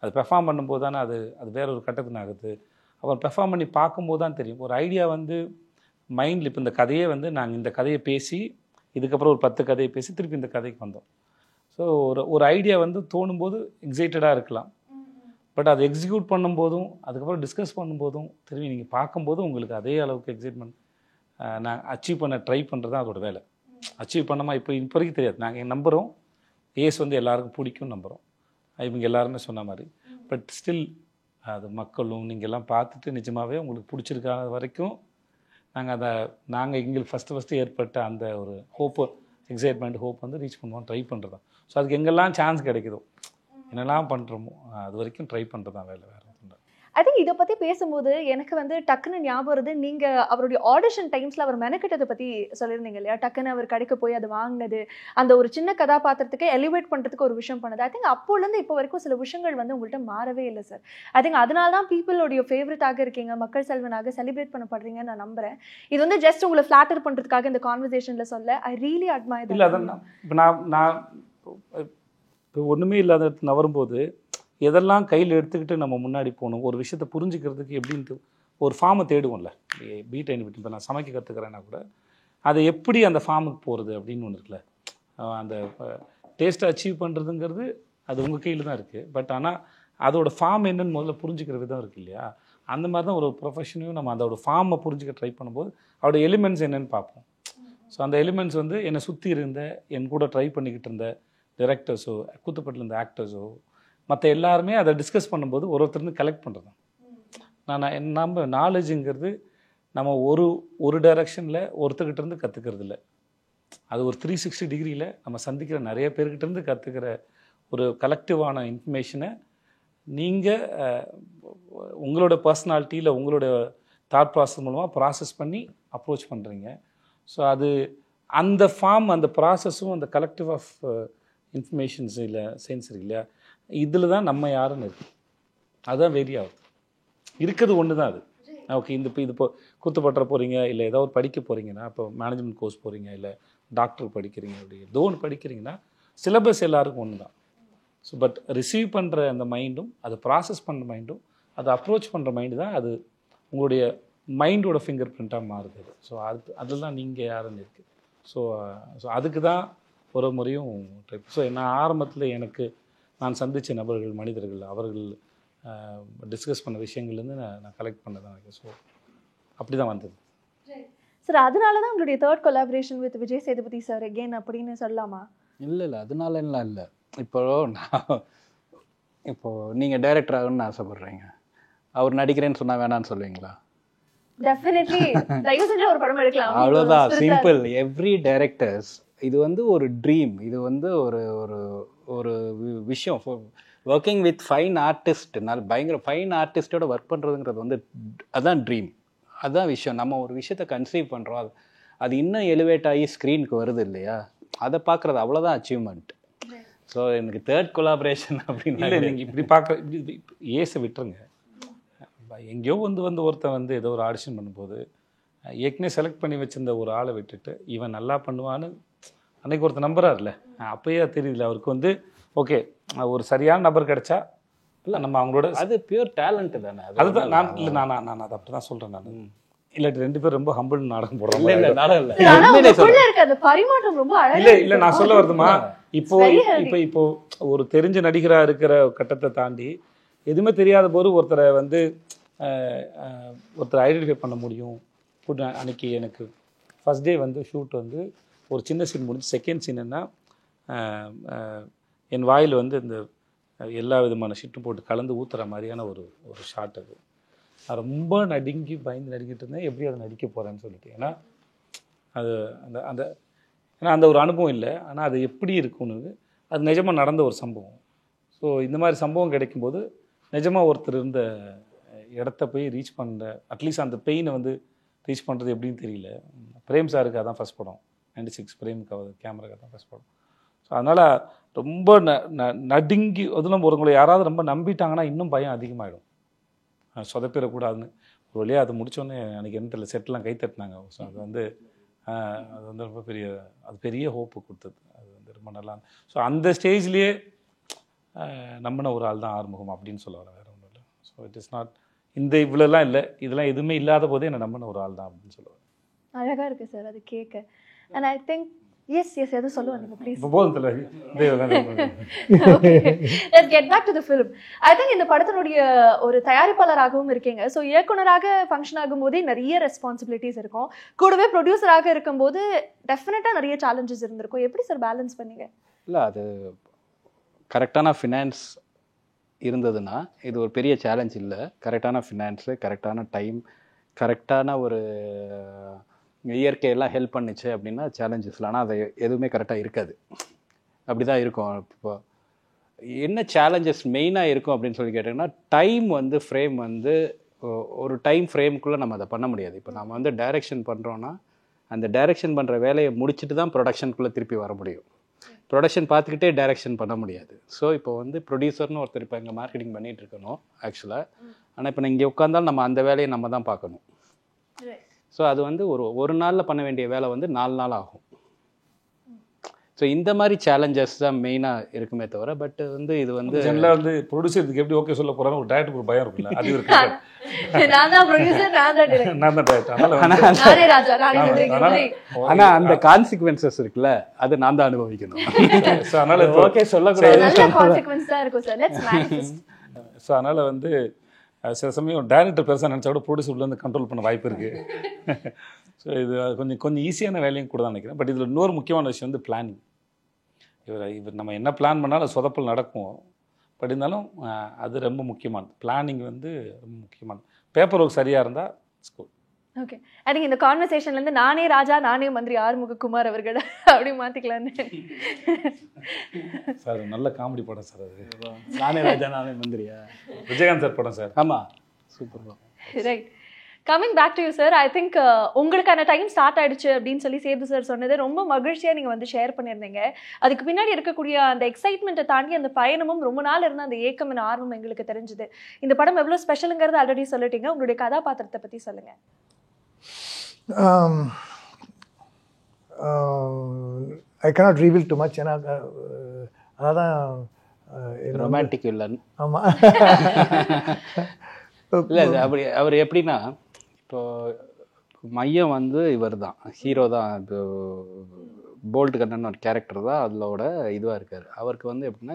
பெர்ஃபார்ம் பண்ணும்போது தானே அது வேற ஒரு கட்டத்துக்கு ஆகுது. அப்புறம் பெர்ஃபார்ம் பண்ணி பார்க்கும்போது தான் தெரியும். ஒரு ஐடியா வந்து மைண்டில், இப்போ இந்த கதையே வந்து நாங்கள் இந்த கதையை பேசி இதுக்கப்புறம் ஒரு 10 கதையை பேசி திருப்பி இந்த கதைக்கு வந்தோம். ஸோ ஒரு ஐடியா வந்து தோணும்போது எக்ஸைட்டடாக இருக்கலாம், பட் அதை எக்ஸிக்யூட் பண்ணும்போதும் அதுக்கப்புறம் டிஸ்கஸ் பண்ணும்போதும் திரும்பி நீங்கள் பார்க்கும்போதும் உங்களுக்கு அதே அளவுக்கு எக்ஸைட்மெண்ட் நான் அச்சீவ் பண்ண ட்ரை பண்ணுறது தான் அதோட வேலை. அச்சீவ் பண்ணமா இப்போ வரைக்கும் தெரியாது. நாங்கள் நம்புகிறோம் ஏஸ் வந்து எல்லாருக்கும் பிடிக்கும்னு நம்புகிறோம், இவங்க எல்லாருமே சொன்ன மாதிரி. பட் ஸ்டில் அது மக்களும் நீங்கள் எல்லாம் பார்த்துட்டு நிஜமாகவே உங்களுக்கு பிடிச்சிருக்காத வரைக்கும் நாங்கள் எங்களுக்கு ஃபஸ்ட்டு ஏற்பட்ட அந்த ஒரு ஹோப்பு, எக்ஸைட்மெண்ட், ஹோப் வந்து ரீச் பண்ணுவோம், ட்ரை பண்ணுறது தான். ஸோ அதுக்கு எங்கெல்லாம் சான்ஸ் கிடைக்குதோ, என்னெல்லாம் பண்ணுறோமோ அது வரைக்கும் ட்ரை பண்ணுறது தான் வேலை, வேறு ஒன்றும். ஐ திங்க் இதை பற்றி பேசும்போது எனக்கு வந்து டக்குன்னு ஞாபகம் வருது, நீங்கள் அவருடைய ஆடிஷன் டைம்ஸில் அவர் மெனக்கிட்டதை பற்றி சொல்லியிருந்தீங்க இல்லையா? டக்குன்னு அவர் கடைக்கு போய் அதை வாங்கினது, அந்த ஒரு சின்ன கதாபாத்திரத்துக்கு எலிவேட் பண்ணுறதுக்கு ஒரு விஷயம் பண்ணது. ஐ திங்க் அப்போலேருந்து இப்போ வரைக்கும் சில விஷயங்கள் வந்து உங்கள்கிட்ட மாறவே இல்லை சார். ஐ திங்க் அதனால தான் பீப்புளோடைய ஃபேவரட்டாக இருக்கீங்க, மக்கள் செல்வனாக செலிப்ரேட் பண்ணப்படுறீங்கன்னு நான் நம்புகிறேன். இது வந்து ஜஸ்ட் உங்களை ஃப்ளாட்டர் பண்ணுறதுக்காக இந்த கான்வர்சேஷனில் சொல்ல ஐ ரியலி அட்மையர். இல்லை, அதான் இப்போ நான் இப்போ ஒன்றுமே இல்லாத நவரும்போது எதெல்லாம் கையில் எடுத்துக்கிட்டு நம்ம முன்னாடி போகணும், ஒரு விஷயத்தை புரிஞ்சுக்கிறதுக்கு எப்படின்ட்டு ஒரு ஃபார்மை தேடுவோம்ல. பீட் இப்போ நான் சமைக்க கற்றுக்கிறேன்னா கூட அதை எப்படி அந்த ஃபார்முக்கு போகிறது அப்படின்னு ஒன்று இருக்குல்ல. அந்த டேஸ்ட்டை அச்சீவ் பண்ணுறதுங்கிறது அது உங்கள் கையில் தான் இருக்குது. பட் ஆனால் அதோட ஃபார்ம் என்னன்னு முதல்ல புரிஞ்சுக்கிற விதம் இருக்குது இல்லையா? அந்த மாதிரி தான் ஒரு ப்ரொஃபஷனையும் நம்ம அதோட ஃபார்மை புரிஞ்சுக்க ட்ரை பண்ணும்போது அதோட எலிமெண்ட்ஸ் என்னென்னு பார்ப்போம். ஸோ அந்த எலிமெண்ட்ஸ் வந்து என்னை சுற்றி இருந்த, என் கூட ட்ரை பண்ணிக்கிட்டு இருந்த டைரக்டர்ஸோ, கூத்துப்பட்டில் இருந்த ஆக்டர்ஸோ, மற்ற எல்லாருமே அதை டிஸ்கஸ் பண்ணும்போது ஒருத்தருந்து கலெக்ட் பண்ணுறது தான். நம்ம நாலேஜுங்கிறது நம்ம ஒரு டைரக்ஷனில் ஒருத்தர்கிட்டருந்து கற்றுக்கிறது இல்லை, அது ஒரு 360 டிகிரியில் நம்ம சந்திக்கிற நிறைய பேர்கிட்டருந்து கற்றுக்கிற ஒரு கலெக்டிவான இன்ஃபர்மேஷனை நீங்கள் உங்களோட பர்சனாலிட்டியில் உங்களோட தாட் ப்ராசஸ் மூலமாக ப்ராசஸ் பண்ணி அப்ரோச் பண்ணுறீங்க. ஸோ அது அந்த ஃபார்ம், அந்த ப்ராசஸும் அந்த கலெக்டிவ் ஆஃப் இன்ஃபர்மேஷன்ஸ் இல்லை சென்சரி இல்லையா, இதில் தான் நம்ம யாருன்னு இருக்குது. அதுதான் வெரி ஆகுது, இருக்கிறது ஒன்று தான் அது. ஓகே, இது இப்போ கூத்துப்பட்டுற போகிறீங்க, இல்லை ஏதோ ஒரு படிக்க போகிறீங்கன்னா, இப்போ மேனேஜ்மெண்ட் கோர்ஸ் போகிறீங்க, இல்லை டாக்டர் படிக்கிறீங்க, அப்படி ஏதோ ஒன்று படிக்கிறீங்கன்னா சிலபஸ் எல்லாருக்கும் ஒன்று தான். ஸோ பட் ரிசீவ் பண்ணுற அந்த மைண்டும், அதை ப்ராசஸ் பண்ணுற மைண்டும், அதை அப்ரோச் பண்ணுற மைண்டு தான் அது உங்களுடைய மைண்டோட ஃபிங்கர் பிரிண்ட்டாக மாறுது. ஸோ அதுதான் நீங்கள் யாருன்னு இருக்குது. ஸோ அதுக்கு தான் ஒரு முறையும் ட்ரை. ஸோ நான் ஆரம்பத்தில் எனக்கு நான் சந்தித்த நபர்கள், மனிதர்கள், அவர்கள் டிஸ்கஸ் பண்ண விஷயங்கள்லேருந்து நான் கலெக்ட் பண்ணதான் எனக்கு. ஸோ அப்படி தான் வந்தது. சார் அதனால தான் உங்களுடைய third collaboration with Vijay Sethupathi sir again அப்படின்னு சொல்லலாமா? இல்லை அதனால எல்லாம் இல்லை. இப்போது நீங்கள் டைரக்டர் ஆகணும்னு ஆசைப்பட்றீங்க, அவர் நடிக்கிறேன்னு சொன்னால் வேணான்னு சொல்லுவீங்களா? டெஃபினெட்லி தயவு செஞ்சு ஒரு படம் எடுக்கலாம். அவ்வளோதான், சிம்பிள். எவ்ரி டைரக்டர்ஸ் இது வந்து ஒரு ட்ரீம். இது வந்து ஒரு ஒரு ஒரு விஷயம். ஒர்க்கிங் வித் ஃபைன் ஆர்டிஸ்ட், பயங்கர ஃபைன் ஆர்டிஸ்டோட ஒர்க் பண்ணுறதுங்கிறது வந்து அதுதான் ட்ரீம், அதுதான் விஷயம். நம்ம ஒரு விஷயத்தை கன்சீவ் பண்ணுறோம், அது இன்னும் எலிவேட் ஆகி ஸ்க்ரீனுக்கு வருது இல்லையா, அதை பார்க்குறது அவ்வளோதான் அச்சீவ்மெண்ட். ஸோ எனக்கு தேர்ட் கொலாபரேஷன் அப்படின்னு இல்லை, நீங்கள் இப்படி பார்க்குற இப்படி ஏசை விட்டுருங்க. எங்கேயோ வந்து ஒருத்தன் வந்து ஏதோ ஒரு ஆடிஷன் பண்ணும்போது ஏற்கனவே செலக்ட் பண்ணி வச்சிருந்த ஒரு ஆளை விட்டுட்டு இவன் நல்லா பண்ணுவான்னு அன்னைக்கு ஒருத்தர் நம்புறாருல, அப்பயே தெரியல அவருக்கு வந்து ஓகே ஒரு சரியான நபர் கிடைச்சா இல்லை நம்ம அவங்களோட அது பியூர் டேலண்ட் தானே. அதுதான் நான் அதை அப்படி தான் சொல்கிறேன். நான் இல்லாட்டி 2 பேரும் ரொம்ப ஹம்பிள் நாடகம் போடுறோம். இல்லை நான் சொல்ல வருதுமா, இப்போ ஒரு தெரிஞ்ச நடிகராக இருக்கிற கட்டத்தை தாண்டி எதுவுமே தெரியாத போது ஒருத்தரை வந்து ஒருத்தரை ஐடென்டிஃபை பண்ண முடியும். அன்னைக்கு எனக்கு ஃபஸ்ட் டே வந்து ஷூட் வந்து ஒரு சின்ன சீன் முடிஞ்சு, செகண்ட் சீன் என்ன, என் வாயில் வந்து இந்த எல்லா விதமான ஷிட்டும் போட்டு கலந்து ஊற்றுற மாதிரியான ஒரு ஷாட். அது நான் ரொம்ப நடுங்கி பயந்து நடிக்கிட்டு இருந்தேன், எப்படி அதை நடிக்க போகிறேன்னு சொல்லிட்டு. ஏன்னா அது அந்த ஏன்னா அந்த ஒரு அனுபவம் இல்லை, ஆனால் அது எப்படி இருக்கும்னு அது நிஜமாக நடந்த ஒரு சம்பவம். ஸோ இந்த மாதிரி சம்பவம் கிடைக்கும்போது நிஜமாக ஒருத்தர் இருந்த இடத்த போய் ரீச் பண்ணுற, அட்லீஸ்ட் அந்த பெயினை வந்து ரீச் பண்ணுறது எப்படின்னு தெரியல. பிரேம் சாருக்கு அதான் ஃபஸ்ட் படம், 96 பிரேமுக்கு கேமராக்கு தான் ஃபஸ்ட் படம். ஸோ அதனால் ரொம்ப நடுங்கி, அதில் ஒருவங்களை யாராவது ரொம்ப நம்பிட்டாங்கன்னா இன்னும் பயம் அதிகமாகிடும், சொதப்பிடக்கூடாதுன்னு. ஒரு வழியாக அது முடித்தோடனே எனக்கு என்ன தெரியல, செட்டெலாம் கை தட்டினாங்க. ஸோ அது வந்து ரொம்ப பெரிய ஹோப்பு கொடுத்தது. அது வந்து ரொம்ப நல்லா. ஸோ அந்த ஸ்டேஜ்லேயே நம்பின ஒரு ஆள் தான் ஆறுமுகம் அப்படின்னு சொல்ல வரேன், வேறு ஒன்றும் இல்லை. ஸோ இட் இஸ் நாட் இந்த இவ்வளோலாம் இல்லை, இதெல்லாம் எதுவுமே இல்லாத போதே என்னை நம்பின ஒரு ஆள் தான் அப்படின்னு சொல்லுவேன். அழகாக இருக்குது சார் அது கேட்க. அண்ட் ஐ திங்க் எஸ் எதுவும் சொல்லுவாங்க please. Let's get back to the film. I think இந்த படத்தினுடைய ஒரு தயாரிப்பாளராகவும் இருக்கீங்க. ஸோ இயக்குனராக ஃபங்க்ஷன் ஆகும்போதே நிறைய ரெஸ்பான்சிபிலிட்டிஸ் இருக்கும், கூடவே ப்ரொடியூசராக இருக்கும்போது டெஃபினட்டாக நிறைய சேலஞ்சஸ் இருந்திருக்கும். எப்படி சார் பேலன்ஸ் பண்ணீங்க? இல்லை, அது கரெக்டான ஃபினான்ஸ் இருந்ததுன்னா இது ஒரு பெரிய சேலஞ்ச் இல்லை. கரெக்டான ஃபினான்ஸு, கரெக்டான டைம், கரெக்டான ஒரு இயற்கையெல்லாம் ஹெல்ப் பண்ணிச்சு அப்படின்னா சேலஞ்சஸ் இல்லை. ஆனால் அது எதுவுமே கரெக்டாக இருக்காது, அப்படி தான் இருக்கும். இப்போ என்ன சேலஞ்சஸ் மெயினாக இருக்கும் அப்படின்னு சொல்லி கேட்டிங்கன்னா, டைம் வந்து ஃப்ரேம் வந்து ஒரு டைம் ஃப்ரேம்குள்ளே நம்ம அதை பண்ண முடியாது. இப்போ நம்ம வந்து டைரெக்ஷன் பண்ணுறோன்னா அந்த டைரெக்ஷன் பண்ணுற வேலையை முடிச்சுட்டு தான் ப்ரொடக்ஷனுக்குள்ளே திருப்பி வர முடியும். ப்ரொடக்ஷன் பார்த்துக்கிட்டே டைரெக்ஷன் பண்ண முடியாது. ஸோ இப்போ வந்து ப்ரொடியூசர்னு ஒருத்தர் இப்போ இங்கே மார்க்கெட்டிங் பண்ணிகிட்டு இருக்கணும் ஆக்சுவலாக. ஆனால் இப்போ இங்கே உட்காந்தாலும் நம்ம அந்த வேலையை நம்ம தான் பார்க்கணும். ஸோ அது வந்து ஒரு நாளில் பண்ண வேண்டிய வேலை வந்து 4 நாள் ஆகும். ஸோ இந்த மாதிரி சேலஞ்சஸ் தான் மெயினாக இருக்குமே தவிர, பட் வந்து இது வந்து ஜெனரலாக வந்து ப்ரொடியூசருக்கு எப்படி ஓகே சொல்ல போகிறாங்க ஒரு டேரக்டருக்கு ஒரு பயம் இருக்குல்ல, அது இருக்கு. நான் தான் டேரக்டர். ஆனால் அந்த கான்சிக்வன்சஸ் இருக்குல்ல, அது நான் தான் அனுபவிக்கணும். ஸோ அதனால் ஓகே சொல்லக்கூடாது. ஸோ அதனால் வந்து சில சமயம் டைரக்டர் பெருசாக நினச்சா கூட ப்ரொடியூசர் உள்ளே வந்து கண்ட்ரோல் பண்ண வாய்ப்பு இருக்குது. ஸோ இது கொஞ்சம் ஈஸியான வேலையும் கூட தான் நினைக்கிறேன். பட் இதில் இன்னொரு முக்கியமான விஷயம் வந்து பிளானிங். இவர் நம்ம என்ன பிளான் பண்ணாலும் அது சொதப்பல் நடக்கும். பட் இருந்தாலும் அது ரொம்ப முக்கியமானது. பிளானிங் வந்து ரொம்ப முக்கியமானது. பேப்பர் ஒர்க் சரியாக இருந்தால் ஸ்கூல். ஓகே, ஐ திங்க் இந்த கான்வர்சேஷன்லேருந்து நானே ராஜா நானே மந்திரி ஆறுமுககுமார் அவர்கள் அப்படி மாற்றிக்கலான்னு. சார் நல்ல காமெடி படம் சார் அது. நானே ராஜா நானே மந்திரியா? விஜயகாந்த் சார் படம் சார். ஆமாம், super. Right, coming back to you sir. I think உங்களுக்கான டைம் ஸ்டார்ட் ஆயிடுச்சு அப்படின்னு சொல்லி சேது சார் சொன்னது ரொம்ப மகிழ்ச்சியாக நீங்கள் வந்து ஷேர் பண்ணியிருந்தீங்க. அதுக்கு பின்னாடி இருக்கக்கூடிய அந்த எக்ஸைட்மெண்ட்டை தாண்டி அந்த பயணமும் ரொம்ப நாள் இருந்த அந்த ஏக்கம் ஆர்வம் எங்களுக்கு தெரிஞ்சுது. இந்த படம் எவ்வளோ ஸ்பெஷலுங்கிறது ஆல்ரெடி சொல்லிட்டீங்க. உங்களுடைய கதாபாத்திரத்தை பற்றி சொல்லுங்கள். ஐ cannot reveal too much. ஏன்னா அதான் ரொமான்டிக் வில்லன். ஆமாம். இல்லை, அப்படி அவர் எப்படின்னா, இப்போ மையம் வந்து இவர் தான், ஹீரோ தான். இப்போ போல்ட் கண்ணன் ஒரு கேரக்டர் தான் அதிலோட இதுவாக இருக்கார். அவருக்கு வந்து எப்படின்னா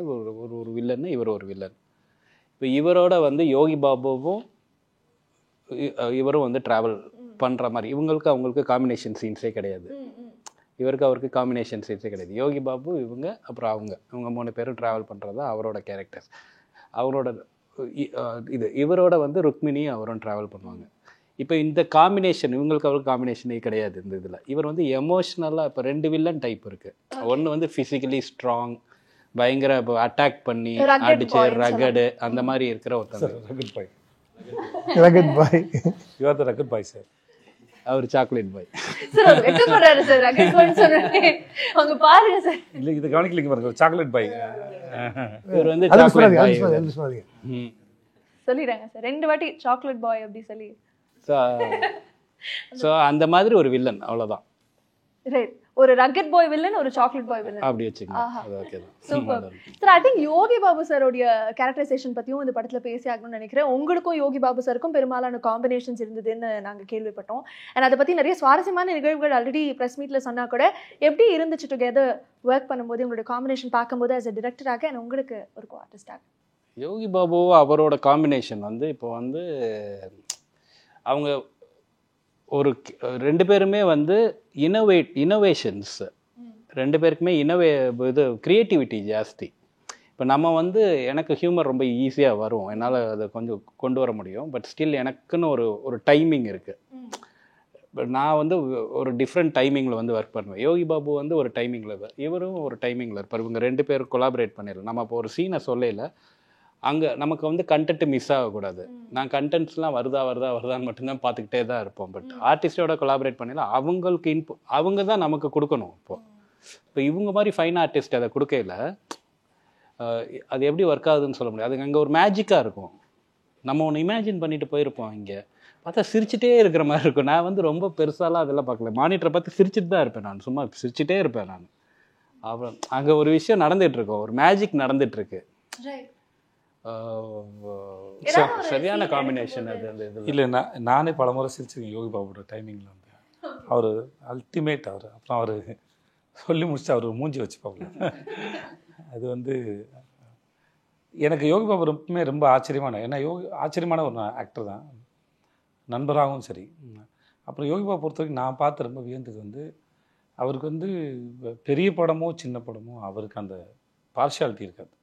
ஒரு வில்லன்னு, இவர் ஒரு வில்லன். இப்போ இவரோட வந்து யோகி பாபுவும் இவரும் வந்து ட்ராவல் பண்ணுற மாதிரி, இவங்களுக்கு அவங்களுக்கு காம்பினேஷன் சீன்ஸே கிடையாது. இவருக்கு அவருக்கு காம்பினேஷன் சீன்ஸே கிடையாது. யோகி பாபு, இவங்க, அப்புறம் அவங்க 3 பேரும் ட்ராவல் பண்ணுறது தான் அவரோட கேரக்டர்ஸ். அவரோட இவரோட வந்து ருக்மிணியும் அவரும் ட்ராவல் பண்ணுவாங்க. இப்போ இந்த காம்பினேஷன் இவங்களுக்கு அவருக்கு காம்பினேஷனே கிடையாது இந்த இதில். இவர் வந்து எமோஷ்னலாக இப்போ 2 வில்லன் டைப் இருக்குது. ஒன்று வந்து ஃபிசிக்கலி ஸ்ட்ராங், பயங்கர அட்டாக் பண்ணி அடிச்சு ரகடு அந்த மாதிரி இருக்கிற ஒருத்தர். Rugged boy. Rugged boy. You are the rugged boy sir. அவர் சாக்லேட் பாய். சார் வெக்க போறாரு சார். ரகட் பாய் சொன்னே அங்க பாருங்க சார். இல்ல இது கவனிக்கலங்க பாருங்க. Chocolate boy. இவர் வந்து சாக்லேட் பாய் சொல்லிடுறாங்க சார் 2 வாட்டி சாக்லேட் பாய் அப்படி சொல்லி. ஸோ அந்த மாதிரி ஒரு வில்லன், அவ்வளோதான். ரைட். ஒரு ரகட் பாய் வில்லன், ஒரு சாக்லேட் பாய் வில்லன் அப்படி வச்சுக்கோங்க. அது ஓகே தான். Super sir. I think Yogi Babu சாரோடைய கேரக்டரைசேஷன் பத்தியும் இந்த படத்துல பேசி ஆகணும்னு நினைக்கிறேன். உங்களுக்கும் யோகி பாபு சாருக்கும் பெரும்பாலான காம்பினேஷன்ஸ் இருந்ததுன்னு நாங்க கேள்விப்பட்டோம். அண்ட் அதை பத்தி நிறைய சுவாரஸ்யமான நிகழ்வுகள் ஆல்ரெடி ப்ரெஸ் மீட்ல சொன்னா கூட, எப்படி இருந்துச்சு டுகெதர் ஒர்க் பண்ணும்போது, உங்களுடைய காம்பினேஷன் பார்க்கும்போது ஆஸ் அ டிரெக்டராக அண்ட் உங்களுக்கு ஒரு கோ ஆர்டிஸ்டாக? யோகி பாபு அவரோட காம்பினேஷன் வந்து இப்போ வந்து அவங்க ஒரு 2 பேருமே வந்து இனோவேஷன்ஸ், 2 பேருக்குமே இது க்ரியேட்டிவிட்டி ஜாஸ்தி. இப்போ நம்ம வந்து எனக்கு ஹியூமர் ரொம்ப ஈஸியாக வரும், என்னால் அதை கொஞ்சம் கொண்டு வர முடியும். பட் ஸ்டில் எனக்குன்னு ஒரு டைமிங் இருக்குது. பட் நான் வந்து ஒரு டிஃப்ரெண்ட் டைமிங்கில் வந்து ஒர்க் பண்ணுவேன். யோகி பாபு வந்து ஒரு டைமிங்கில், இவரும் ஒரு டைமிங்கில் இருப்பார். இவங்க 2 பேரும் கொலாபரேட் பண்ணிடலாம். நம்ம இப்போ ஒரு சீனை சொல்லல, அங்கே நமக்கு வந்து கண்டென்ட் மிஸ் ஆகக்கூடாது. நான் கண்டென்ட்ஸ்லாம் வருதான்னு மட்டும்தான் பார்த்துக்கிட்டே தான் இருப்போம். பட் ஆர்டிஸ்டோட கொலாபரேட் பண்ணலாம், அவங்களுக்கு அவங்க தான் நமக்கு கொடுக்கணும். இப்போ இவங்க மாதிரி ஃபைன் ஆர்டிஸ்ட் அதை கொடுக்கல, அது எப்படி ஒர்க் ஆகுதுன்னு சொல்ல முடியாது. அது அங்கே ஒரு மேஜிக்காக இருக்கும். நம்ம ஒன்று இமேஜின் பண்ணிட்டு போயிருப்போம், இங்கே பார்த்தா சிரிச்சிட்டே இருக்கிற மாதிரி இருக்கும். நான் வந்து ரொம்ப பெருசாலாம் அதெல்லாம் பார்க்கல, மானிட்டரை பார்த்து சிரிச்சிட்டு தான் இருப்பேன். நான் சும்மா சிரிச்சிட்டே இருப்பேன் நான். அப்புறம் அங்கே ஒரு விஷயம் நடந்துகிட்ருக்கோம், ஒரு மேஜிக் நடந்துகிட்ருக்கு. சரியான காம்பினேஷன் அது. அந்த இது இல்லை, நானே பல முறை சிரிச்சிருக்கேன் யோகி பாபுவோட டைமிங்கில் வந்து. அவர் அல்டிமேட். அப்புறம் அவர் சொல்லி முடிச்சு அவர் மூஞ்சி வச்சுப்பாங்க. அது வந்து எனக்கு யோகி பாபு ரொம்ப ஆச்சரியமான, ஏன்னா ஆச்சரியமான ஒரு ஆக்டர் தான், நண்பராகவும் சரி. அப்புறம் யோகி பாபு பொறுத்த வரைக்கும் நான் பார்த்து ரொம்ப வியந்தது வந்து, அவருக்கு வந்து பெரிய படமோ சின்ன படமோ அவருக்கு அந்த பார்ஷியாலிட்டி இருக்காது.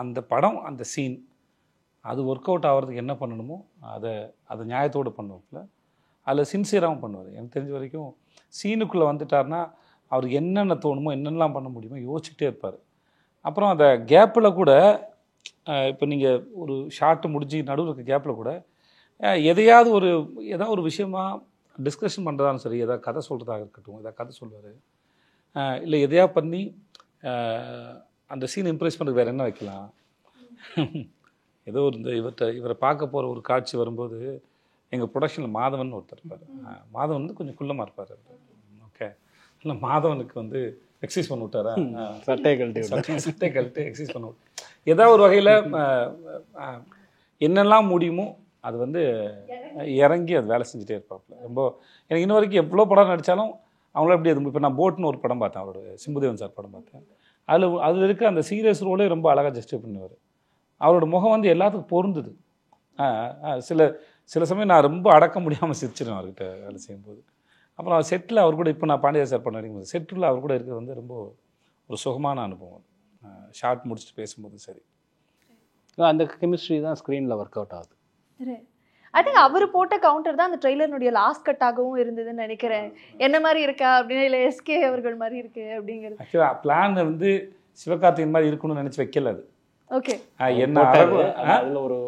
அந்த படம், அந்த சீன், அது ஒர்க் அவுட் ஆகிறதுக்கு என்ன பண்ணணுமோ அதை நியாயத்தோடு பண்ணுவாப்புல. அதில் சின்சியராகவும் பண்ணுவார். எனக்கு தெரிஞ்ச வரைக்கும் சீனுக்குள்ளே வந்துட்டார்னா அவருக்கு என்னென்ன தோணுமோ, என்னென்னலாம் பண்ண முடியுமோ யோசிச்சுட்டே இருப்பார். அப்புறம் அந்த கேப்பில் கூட, இப்போ நீங்கள் ஒரு ஷார்ட்டு முடிஞ்சு நடுவில் இருக்க கேப்பில் கூட ஏதாவது ஒரு விஷயமா டிஸ்கஷன் பண்ணுறதாலும் சரி, எதாவது கதை சொல்கிறதாக இருக்கட்டும், எதாவது கதை சொல்வார். இல்லை எதையா பண்ணி அந்த சீன் இம்ப்ரெஸ் பண்ணுறதுக்கு வேறு என்ன வைக்கலாம். ஏதோ இவரை பார்க்க போகிற ஒரு காட்சி வரும்போது, எங்கள் ப்ரொடக்ஷனில் மாதவன் ஒருத்தர் இருப்பார். மாதவன் வந்து கொஞ்சம் குள்ளமாக இருப்பார். ஓகே, இல்லை மாதவனுக்கு வந்து எக்ஸசைஸ் பண்ணி விட்டாரா, சட்டை கழட்டு எக்ஸசைஸ் பண்ண விட்டு, ஏதாவது ஒரு வகையில் என்னெல்லாம் முடியுமோ அது வந்து இறங்கி அது வேலை செஞ்சுட்டே இருப்பாப்புல. ரொம்ப எனக்கு இன்ன வரைக்கும் எவ்வளோ படம் நடித்தாலும் அவங்களாம் எப்படி அது. இப்போ நான் போட்னு ஒரு படம் பார்த்தேன், அவரோட சிம்புதேவன் சார் படம் பார்த்தேன். அதில் இருக்க அந்த சீரியஸ் ரோலே ரொம்ப அழகாக ஜஸ்டிஃபை பண்ணுவார். அவரோட முகம் வந்து எல்லாத்துக்கும் பொருந்தது. சில சமயம் நான் ரொம்ப அடக்க முடியாமல் சிரிச்சிடுவேன் அவர்கிட்ட வேலை செய்யும்போது. அப்புறம் செட்டில் அவர் கூட, இப்போ நான் பாண்டியா சார் பண்ண நடிக்கும்போது செட்டில் அவர் கூட இருக்கிறது வந்து ரொம்ப ஒரு சுகமான அனுபவம். ஷார்ட் முடிச்சுட்டு பேசும்போது சரி, அந்த கெமிஸ்ட்ரி தான் ஸ்க்ரீனில் ஒர்க் அவுட் ஆகுது. ஐ திங்க் அவர் போட்ட கவுண்டர் தான் அந்த ட்ரெய்லர்னுடைய லாஸ்ட் கட்டாகவும் இருந்ததுன்னு நினைக்கிறேன். என்ன மாதிரி இருக்கா அப்படின்னா, இல்லை எஸ்கே அவர்கள் மாதிரி இருக்கு அப்படிங்கிறது. ஆக்சுவலாக பிளான் வந்து சிவகார்த்திகேயன் மாதிரி இருக்கணும்னு நினச்சி வைக்கல அது. ஓகே, என்ன அதில் ஒரு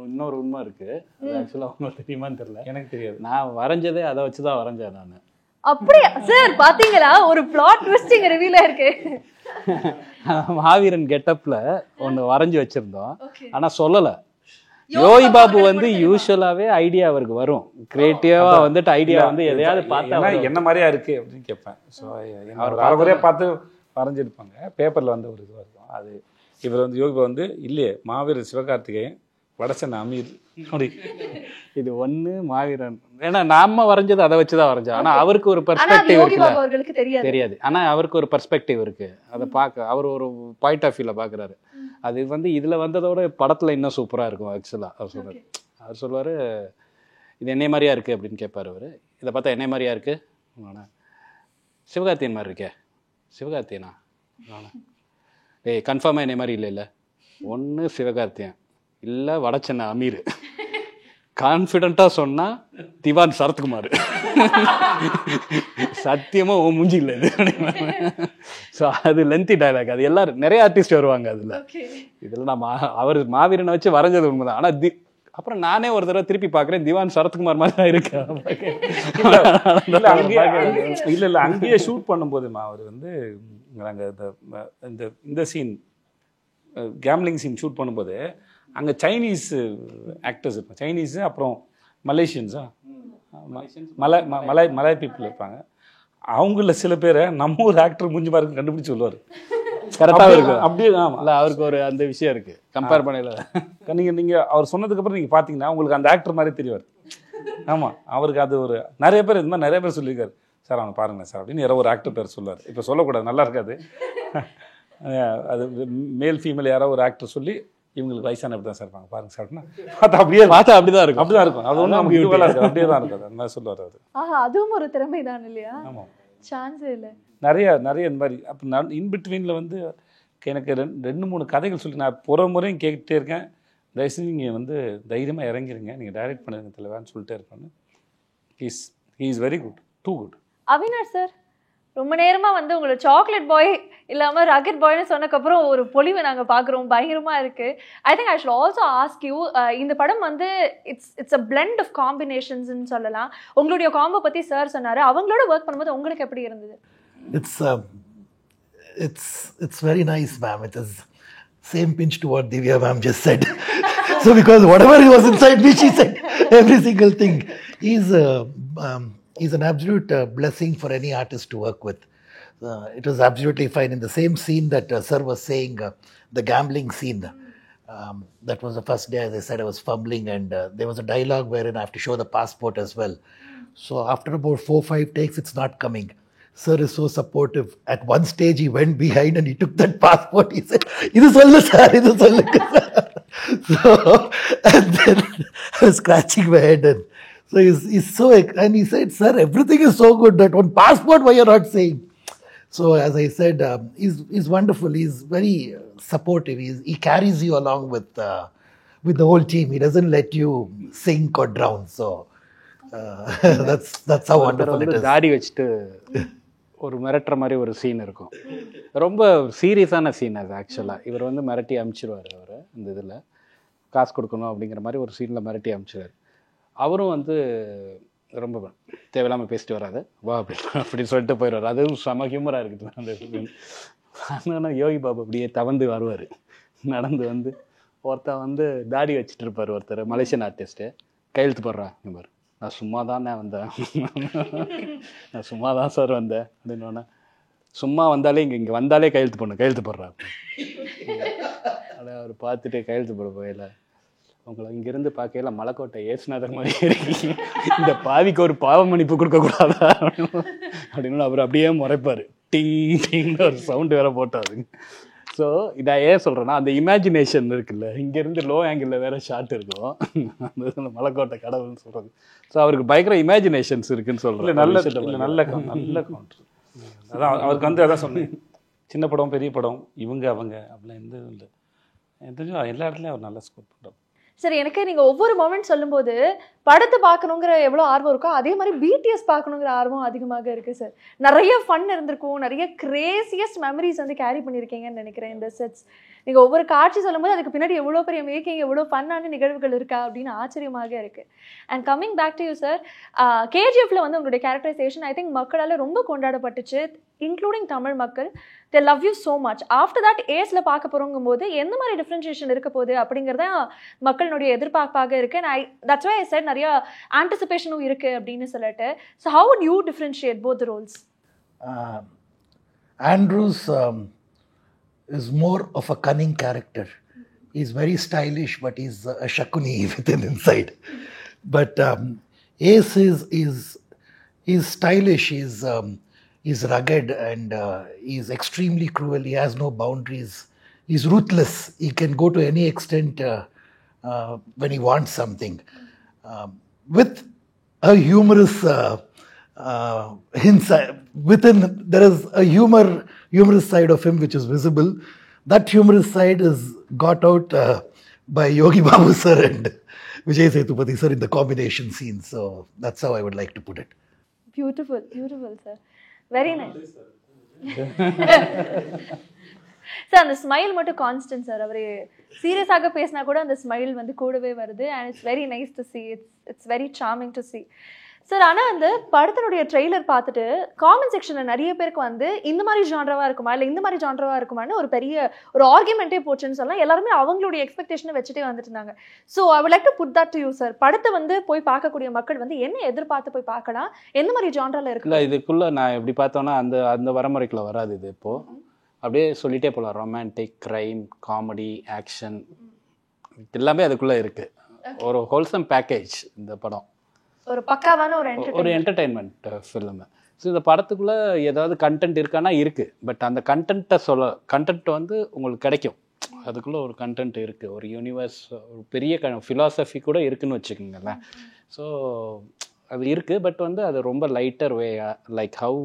இன்னொரு உண்மை இருக்குது. அது ஆக்சுவலாக உங்களுக்கு தெரியுமான்னு தெரியல, எனக்கு தெரியாது. நான் வரைஞ்சதே அதை வச்சு தான் வரைஞ்சேன் நான். அப்படியா சார்? பாத்தீங்களா, ஒரு பிளாட் ட்விஸ்டிங் ரிவீலா இருக்கு. மாவீரன் கெட்டப்ல ஒன்று வரைஞ்சி வச்சிருந்தோம், ஆனால் சொல்லலை. யோகி பாபு வந்து யூஸ்வலாகவே ஐடியா அவருக்கு வரும், கிரியேட்டிவாக வந்துட்டு ஐடியா வந்து எதையாவது பார்த்தா என்ன மாதிரியா இருக்குது அப்படின்னு கேட்பேன். ஸோ அவர் அரைக்குறையாக பார்த்து வரைஞ்சிருப்பாங்க, பேப்பரில் வந்து ஒரு இதுவாக இருக்கும். அது இவர் வந்து யோகி பாபு வந்து இல்லையே மாவீரன் சிவகார்த்திகேயன் வடச்சென்னை அமீர் அப்படி. இது ஒன்று மாவீரன். ஏன்னா நாம வரைஞ்சது அதை வச்சு தான் வரைஞ்சோம். ஆனால் அவருக்கு ஒரு ஆனா அது பெர்ஸ்பெக்டிவ் யோகி இருக்குல்ல, பாபு அவர்களுக்கு தெரியாது. தெரியாது. ஆனால் அவருக்கு ஒரு பெர்ஸ்பெக்டிவ் இருக்கு, அதை பார்க்க அவர் ஒரு பாயிண்ட் ஆஃப் வியூவில் பார்க்குறாரு. அது வந்து இதில் வந்ததோட படத்தில் இன்னும் சூப்பராக இருக்கும் ஆக்சுவலாக. அவர் சொல்லுவார், இது என்னை மாதிரியா இருக்குது அப்படின்னு கேட்பார் அவர். இதை பார்த்தா என்னை மாதிரியா இருக்குது, ஆனால் சிவகார்த்தியன் மாதிரி இருக்கே. சிவகார்த்தியனா? ஏய் கன்ஃபார்மாக என்னை மாதிரி இல்லை ஒன்று சிவகார்த்தியன் இல்லை வடச்சென்னை அமீர். கான்ஃபிடென்ட்டாக சொன்னால் திவான் சரத்குமார். சத்தியமாக ஓ மூஞ்சி இல்லை இது. ஸோ அது லென்த்தி டைலாக். அது எல்லாரும் நிறைய ஆர்டிஸ்ட் வருவாங்க அதில். இதில் நான் அவர் மாவீரனை வச்சு வரைஞ்சது உண்மைதான். ஆனால் அப்புறம் நானே ஒரு தடவை திருப்பி பார்க்குறேன், திவான் சரத்குமார் மாதிரி தான் இருக்கேன். இல்லை அங்கேயே ஷூட் பண்ணும்போதுமா அவர் வந்து நாங்கள் இந்த சீன் கேம்லிங் சீன் ஷூட் பண்ணும்போது அங்கே சைனீஸ் ஆக்டர்ஸ் இருப்பாங்க. சைனீஸு அப்புறம் மலேசியன்ஸா மலாய் பீப்புள் இருப்பாங்க. அவங்கள சில பேரை நம்ம ஒரு ஆக்டர் மூஞ்சி மாதிரி கண்டுபிடிச்சி சொல்லுவார். கரெக்டாக இருக்கு அப்படியே. ஆமாம், இல்லை அவருக்கு ஒரு அந்த விஷயம் இருக்குது கம்பேர் பண்ணல. நீங்கள் அவர் சொன்னதுக்கப்புறம் நீங்கள் பார்த்தீங்கன்னா உங்களுக்கு அந்த ஆக்டர் மாதிரி தெரிவார். ஆமாம், அவருக்கு அது ஒரு நிறைய பேர் இது மாதிரி நிறைய பேர் சொல்லியிருக்காரு, சார் அவனை பாருங்கள் சார் அப்படின்னு யாரோ ஒரு ஆக்டர் பேர் சொல்லுவார். இப்போ சொல்லக்கூடாது, நல்லா இருக்காது. அது மேல் ஃபீமேல் யாரோ ஒரு ஆக்டர் சொல்லி இவங்களுக்கு வயசான அப்படி தான் சார் இருப்பாங்க பாருங்க சார் பார்த்தா அப்படியே பார்த்தா அப்படிதான் இருக்கும். அப்படிதான் இருக்கும். அது ஒன்றும் நமக்கு ஈக்குவலாக இருக்குது, அப்படியே தான் இருக்காது. அந்த மாதிரி சொல்லுவார் அவர். அதுவும் ஒரு திறமை தான் இல்லையா? ஆமாம், சான்ஸே இல்லை. நிறைய இந்த மாதிரி. அப்போ நான் இன்பிட்வீனில் வந்து எனக்கு 2-3 கதைகள் சொல்லி நான் புற முறையும் கேட்டுகிட்டே இருக்கேன். தயவுசெய்து நீங்கள் வந்து தைரியமாக இறங்கிருங்க, நீங்கள் டைரக்ட் பண்ணுங்க தலைவான்னு சொல்லிட்டே இருப்பாங்க. He is very good, too good. Avinash sir ரொம்ப நேரமா வந்து உங்களை சாக்லேட் பாய் இல்லாம ராக்கெட் பாய்னு சொன்னக்கப்புறம் ஒரு பொலிவை நாங்க பாக்குறோம், பயங்கரமா இருக்கு. ஐ think I should also ask you, இந்த படம் வந்து இட்ஸ் அ பிளெண்ட் ஆஃப் காம்பினேஷன்ஸ்னு சொல்லலாம். உங்களுடைய காம்போ பத்தி சார் சொன்னாரு, அவங்களோட ஒர்க் பண்ணும்போது உங்களுக்கு எப்படி இருந்தது? It's very nice, ma'am. It is same pinch to what Divya ma'am just said. So because whatever was inside me, she said every single thing. He's an absolute blessing for any artist to work with. It was absolutely fine. In the same scene that sir was saying, the gambling scene, that was the first day, as I said, I was fumbling, and there was a dialogue wherein I have to show the passport as well. So after about 4-5 takes, it's not coming. Sir is so supportive. At one stage, he went behind and he took that passport. He said, "Idu sollu sir, idu sollu sir." So, and then I was scratching my head, and so he's so, and he said, "Sir, everything is so good. That one passport, why you're not saying?" So, as I said, he's wonderful. He's very supportive. He carries you along with the whole team. He doesn't let you sink or drown. So, that's how wonderful it is. தாடி வச்சுட்டு ஒரு மிரட்டுற மாதிரி ஒரு scene இருக்கும். ரொம்ப சீரியஸான scene அது ஆக்சுவலாக. இவர் வந்து மிரட்டி அனுப்பிச்சிடுவார். அவர் இந்த இதில் காசு கொடுக்கணும் அப்படிங்கிற மாதிரி ஒரு சீனில் மிரட்டி அனுப்பிச்சிடுவார். அவரும் வந்து ரொம்ப தேவையில்லாமல் பேசிட்டு வராது, வா அப்படின்னு சொல்லிட்டு போயிடுவார். அதுவும் செம ஹியூமராக இருக்குது அந்த சீன். ஆனால் யோகி பாபு அப்படியே தவந்து வருவார், நடந்து வந்து ஒருத்தர் வந்து தாடி வச்சுட்டு இருப்பார், ஒருத்தர் மலேசியன் ஆர்டிஸ்ட்டு. கையெழுத்து போடுறான், பாரு நான் சும்மா தானே வந்தேன், நான் சும்மா தான் சார் வந்தேன் அப்படின்னு. சும்மா வந்தாலே இங்கே வந்தாலே கையெழுத்து போடுறேன். அதை அவர் பார்த்துட்டு கையெழுத்து போட போயில, உங்களை இங்கேருந்து பார்க்கல மலைக்கோட்டை ஏசுநாதர் மாதிரி இருக்கீங்க, இந்த பாவிக்கு ஒரு பாவ மன்னிப்பு கொடுக்கக்கூடாதா அப்படின்னு அவர் அப்படியே முறைப்பார். டிங் டிங்னு ஒரு சவுண்டு வேற போட்டாரு. ஸோ இதை ஏன் சொல்கிறேன்னா, அந்த இமேஜினேஷன் இருக்குல்ல, இங்கேருந்து லோ ஆங்கிளில் வேறு ஷாட் இருக்கும், அந்த மலைக்கோட்டை கடவுள்னு சொல்கிறது. ஸோ அவருக்கு பயங்கர இமேஜினேஷன்ஸ் இருக்குன்னு சொல்கிறேன். நல்ல கவுண்டர். அதான் அவருக்கு வந்து அதான் சொன்னேன், சின்ன படம் பெரிய படம் இவங்க அவங்க அப்படிலாம் எந்த இல்லை, எந்த எல்லா இடத்துலையும் அவர் நல்லா ஸ்கோர் பண்ணுறோம். சரி, எனக்கு நீங்கள் ஒவ்வொரு மொமெண்ட் சொல்லும்போது படத்தை பார்க்கணுங்கிற எவ்வளோ ஆர்வம் இருக்கோ அதே மாதிரி பிடிஎஸ் பார்க்கணுங்கிற ஆர்வம் அதிகமாக இருக்குது சார். நிறைய ஃபன் இருந்திருக்கும், நிறைய கிரேசியஸ்ட் மெமரிஸ் வந்து கேரி பண்ணியிருக்கீங்கன்னு நினைக்கிறேன் இந்த செட்ஸ். நீங்கள் ஒவ்வொரு காட்சி சொல்லும்போது அதுக்கு பின்னாடி எவ்வளோ பெரிய மேக்கிங், எவ்வளோ ஃபன்னான நிகழ்வுகள் இருக்கா அப்படின்னு ஆச்சரியமாக இருக்குது. And coming back to you sir, கேஜிஎஃப்ல வந்து உங்களுடைய கேரக்டரைசேஷன் ஐ திங்க் மக்களால் ரொம்ப கொண்டாடப்பட்டுச்சு, இன்க்ளூடிங் தமிழ் மக்கள். They love you so much. After that ஏஸில் பார்க்க போகிறோங்கும் போது எந்த மாதிரி டிஃப்ரென்ஷியேஷன் இருக்க போகுது அப்படிங்கிறத மக்களுடைய எதிர்பார்ப்பாக இருக்குது. நான் தட்ஸ் வை ஐ செட் நிறைய ஆன்டிசிபேஷனும் இருக்குது அப்படின்னு சொல்லிட்டு. So how would you differentiate both the roles? Andrews is more of a cunning character. He's very stylish, but he's a shakuni within inside. But Ace is stylish. He's rugged, and he's extremely cruel. He has no boundaries. He's ruthless. He can go to any extent when he wants something. With a humorous hints within, there is a humorous side of him which is visible. That humorous side is got out by Yogi Babu sir and Vijay Sethupathi sir in the combination scene. So that's how I would like to put it. Beautiful, beautiful, sir. Very nice. Sir அந்த smile மட்டும் constant sir. அவர் சீரியஸாக பேசினா கூட அந்த smile வந்து கூடவே வருது. And it's very nice to see. It's very charming to see sir. ஆனால் அந்த படத்தினுடைய ட்ரெய்லர் பார்த்துட்டு காமெண்ட் செக்ஷனில் நிறைய பேருக்கு வந்து இந்த மாதிரி ஜான்ரவாக இருக்குமா இல்லை இந்த மாதிரி ஜான்ரவாக இருக்குமான்னு ஒரு பெரிய ஒரு ஆர்குமெண்ட்டே போச்சுன்னு சொல்லலாம். எல்லாருமே அவங்களுடைய எக்ஸ்பெக்டேஷனை வச்சுட்டே வந்துட்டு இருந்தாங்க. So I would like to put that to you sir. படத்தை வந்து போய் பார்க்கக்கூடிய மக்கள் வந்து என்ன எதிர்பார்த்து போய் பார்க்கலாம், எந்த மாதிரி ஜான்ரால இருக்கு? இல்லை, இதுக்குள்ளே நான் எப்படி பார்த்தோன்னா அந்த வரமுறைக்குள்ள வராது. இது இப்போது அப்படியே சொல்லிட்டே போகலாம். ரொமான்டிக், க்ரைம், காமெடி, ஆக்ஷன் எல்லாமே அதுக்குள்ளே இருக்குது. ஒரு ஹோல்சம் பேக்கேஜ் இந்த படம். ஒரு பக்காவான ஒரு என்டர்டெயின்மெண்ட் ஃபிலிமு. ஸோ இந்த படத்துக்குள்ளே ஏதாவது கண்டென்ட் இருக்கானா இருக்குது. பட் அந்த கண்டென்ட் வந்து உங்களுக்கு கிடைக்கும். அதுக்குள்ளே ஒரு கண்டென்ட் இருக்குது, ஒரு யூனிவர்ஸ், ஒரு பெரிய ஃபிலாசபி கூட இருக்குதுன்னு வச்சுக்கோங்களேன். ஸோ அது இருக்குது. பட் வந்து அது ரொம்ப லைட்டர் வே, லைக் ஹவு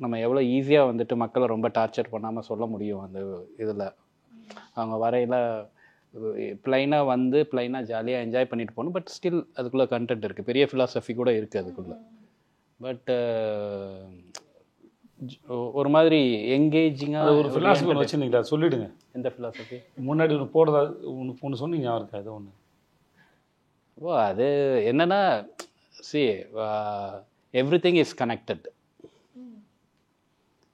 நம்ம எவ்வளோ ஈஸியாக வந்துட்டு மக்களை ரொம்ப டார்ச்சர் பண்ணாமல் சொல்ல முடியும். அந்த இதில் அவங்க வரையில் ப்ளைனாக வந்து ப்ளைனாக ஜாலியாக என்ஜாய் பண்ணிட்டு போகணும். பட் ஸ்டில் அதுக்குள்ளே கண்டென்ட் இருக்குது, பெரிய ஃபிலாசபி கூட இருக்குது அதுக்குள்ளே. பட் ஒரு மாதிரி எங்கேஜிங்காக ஒரு ஃபிலாசபி ஒன்று வச்சுருந்தீங்களா, சொல்லிவிடுங்க. எந்த ஃபிலாசபி? முன்னாடி ஒன்று போடுறதா ஒன்று சொன்னீங்க, அவருக்கு அது ஒன்று. அது என்னென்னா, சி எவ்ரிதிங் இஸ் கனெக்டட்.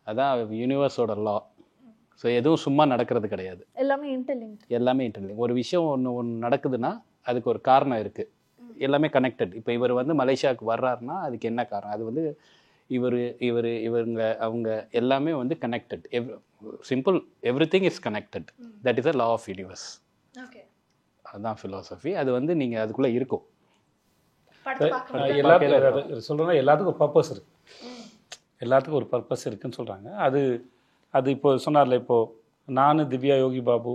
அதான் யூனிவர்ஸோட லா. ஸோ எதுவும் சும்மா நடக்கிறது கிடையாது, எல்லாமே இன்டர்லிங்க். ஒரு விஷயம் ஒன்று நடக்குதுன்னா அதுக்கு ஒரு காரணம் இருக்குது, எல்லாமே கனெக்டட். இப்போ இவர் வந்து மலேசியாவுக்கு வர்றாருன்னா அதுக்கு என்ன காரணம்? அது வந்து இவங்க அவங்க எல்லாமே வந்து connected. Simple, everything is connected. That is a law of universe. அதுதான் ஃபிலாசபி. அது வந்து நீங்கள் அதுக்குள்ளே இருக்கும். எல்லாத்துக்கும் சொல்கிறேன்னா எல்லாத்துக்கும் ஒரு பர்பஸ் இருக்குது. எல்லாத்துக்கும் ஒரு பர்பஸ் இருக்குதுன்னு சொல்கிறாங்க. அது இப்போ சொன்னார்ல, இப்போது நான், திவ்யா, யோகி பாபு,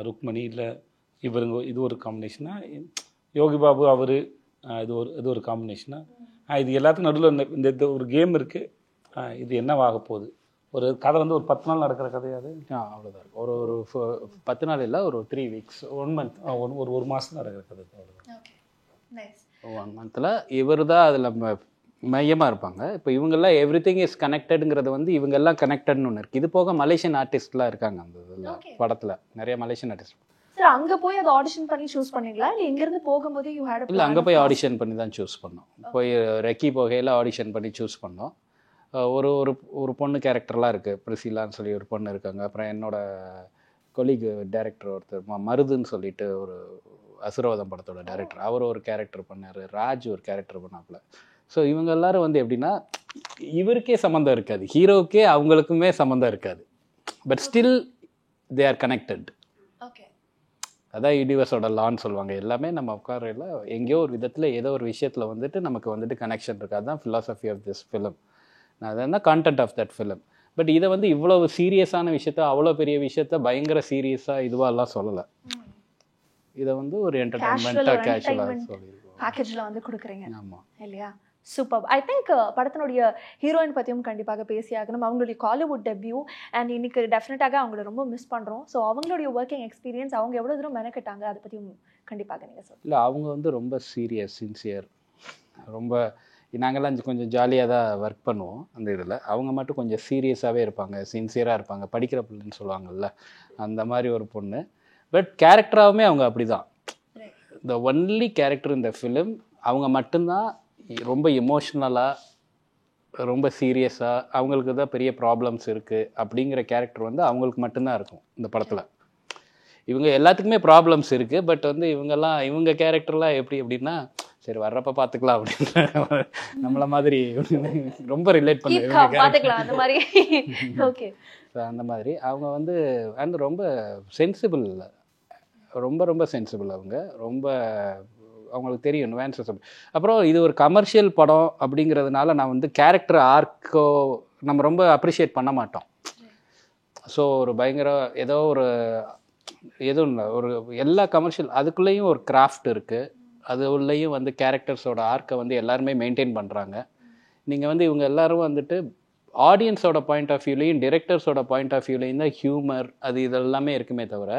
ருக்மணி, இல்லை இவருங்க, இது ஒரு காம்பினேஷனா, யோகி பாபு அவர், இது ஒரு காம்பினேஷனா, இது எல்லாத்துக்கும் நடுவில் இந்த ஒரு கேம் இருக்குது. இது என்னவாக போகுது? ஒரு கதை வந்து ஒரு 10 நாள் நடக்கிற கதையாது. அவ்வளோதான் இருக்கும். ஒரு 10 நாள் இல்லை, ஒரு 3 வீக்ஸ், 1 மந்த், ஒரு மாதம் நடக்கிற கதை. அவ்வளோதான். 1 மந்தில் இவர் தான் அதில் மையமாக இருப்பாங்க. இப்போ இவங்கெல்லாம் எவ்ரிதிங் இஸ் கனெக்டடுங்கிறது வந்து இவங்கெல்லாம் கனெக்டட்னு ஒன்று இருக்குது. இது போக மலேசியன் ஆர்டிஸ்ட்லாம் இருக்காங்க அந்த இதில், படத்தில் நிறைய மலேசியன் ஆர்டிஸ்ட். சார் அங்கே போய் அதை ஆடிஷன் பண்ணி சூஸ் பண்ணீங்களா இல்லை இங்கேருந்து போகும்போதே யூ ஹேட்? இல்லை, அங்கே போய் ஆடிஷன் பண்ணி தான் சூஸ் பண்ணோம். போய் ரெக்கி போகையில் ஆடிஷன் பண்ணி சூஸ் பண்ணோம். ஒரு பொண்ணு கேரக்டர்லாம் இருக்குது, பிரிசிலான்னு சொல்லி ஒரு பொண்ணு இருக்காங்க. அப்புறம் என்னோட கொலீக் டைரக்டர் ஒருத்தர் மருதுன்னு சொல்லிட்டு ஒரு அசுரவதம் படத்தோட டைரக்டர், அவர் ஒரு கேரக்டர் பண்ணார். ராஜ் ஒரு கேரக்டர் பண்ணாப்புல. ஸோ இவங்க எல்லாரும் வந்து எப்படின்னா, இவருக்கே சம்மந்தம் இருக்காது, ஹீரோவுக்கே அவங்களுக்குமே சம்மந்தம் இருக்காது. But still they are connected. அதான் யூனிவர்ஸோட லான்னு சொல்லுவாங்க. எல்லாமே நம்ம உட்காரையில் எங்கேயோ ஒரு விதத்தில் ஏதோ ஒரு விஷயத்தில் வந்துட்டு நமக்கு வந்துட்டு கனெக்ஷன் இருக்குது. அதுதான் ஃபிலாசபி ஆஃப் திஸ் ஃபிலிம். நான் அதுதான் content of that film. But இதை வந்து இவ்வளோ சீரியஸான விஷயத்த, அவ்வளோ பெரிய விஷயத்த பயங்கர சீரியஸாக இதுவாகலாம் சொல்லலை. இதை வந்து ஒரு என்டர்டைன்மெண்ட்டாக கேஷுவலாக சொல்லியிருக்கோம், பேக்கேஜில் வந்து கொடுக்குறீங்க. ஆமாம் இல்லையா? சூப்பர். ஐ திங்க் படத்தினுடைய ஹீரோயின் பற்றியும் கண்டிப்பாக பேசியாகணும். அவங்களுடைய காலிவுட் டெபியூ அண்ட் இன்னைக்கு டெஃபினட்டாக அவங்கள ரொம்ப மிஸ் பண்ணுறோம். ஸோ அவங்களுடைய ஒர்க்கிங் எக்ஸ்பீரியன்ஸ், அவங்க எவ்வளோ தூரம் மெனக்கட்டாங்க, அதை பற்றியும் கண்டிப்பாக நீங்கள் சொல்லுங்கள். இல்லை, அவங்க வந்து ரொம்ப சீரியஸ், சின்சியர். ரொம்ப நாங்கள்லாம் கொஞ்சம் ஜாலியாக தான் ஒர்க் பண்ணுவோம் அந்த இதில். அவங்க மட்டும் கொஞ்சம் சீரியஸாகவே இருப்பாங்க, சின்சியராக இருப்பாங்க, படிக்கிற பிள்ளைன்னு சொல்லுவாங்கள்ல, அந்த மாதிரி ஒரு பொண்ணு. பட் கேரக்டராகவுமே அவங்க அப்படி தான். த ஒன்லி கேரக்டர் இந்த ஃபிலிம் அவங்க மட்டும்தான். ரொம்ப எமோஷ்னலாக, ரொம்ப சீரியஸாக, அவங்களுக்கு தான் பெரிய ப்ராப்ளம்ஸ் இருக்குது அப்படிங்கிற கேரக்டர் வந்து அவங்களுக்கு மட்டும்தான் இருக்கும் இந்த படத்தில். இவங்க எல்லாத்துக்குமே ப்ராப்ளம்ஸ் இருக்குது. பட் வந்து இவங்க கேரக்டர்லாம் எப்படின்னா, சரி வர்றப்ப பார்த்துக்கலாம் அப்படின்னு நம்மள மாதிரி ரொம்ப ரிலேட் பார்த்துக்கலாம் அந்த மாதிரி. ஓகே, அந்த மாதிரி அவங்க வந்து ரொம்ப சென்சிபிள் ரொம்ப ரொம்ப சென்சிபிள் அவங்க, ரொம்ப அவங்களுக்கு தெரியும் நுவான்சஸ். அப்புறம் இது ஒரு கமர்ஷியல் படம் அப்படிங்கிறதுனால நான் வந்து கேரக்டர் ஆர்க்கோ நம்ம ரொம்ப அப்ரிஷியேட் பண்ண மாட்டோம். ஸோ ஒரு பயங்கர ஏதோ ஒரு எதுவும் இல்லை, ஒரு எல்லா கமர்ஷியல் அதுக்குள்ளேயும் ஒரு கிராஃப்ட் இருக்குது, அது உள்ளேயும் வந்து கேரக்டர்ஸோட ஆர்க்கை வந்து எல்லாருமே மெயின்டைன் பண்ணுறாங்க. நீங்கள் வந்து இவங்க எல்லாரும் வந்துட்டு ஆடியன்ஸோட பாயிண்ட் ஆஃப் வியூலையும் டிரெக்டர்ஸோட பாயிண்ட் ஆஃப் வியூலையும் தான் ஹியூமர் அது இதெல்லாமே இருக்குமே தவிர,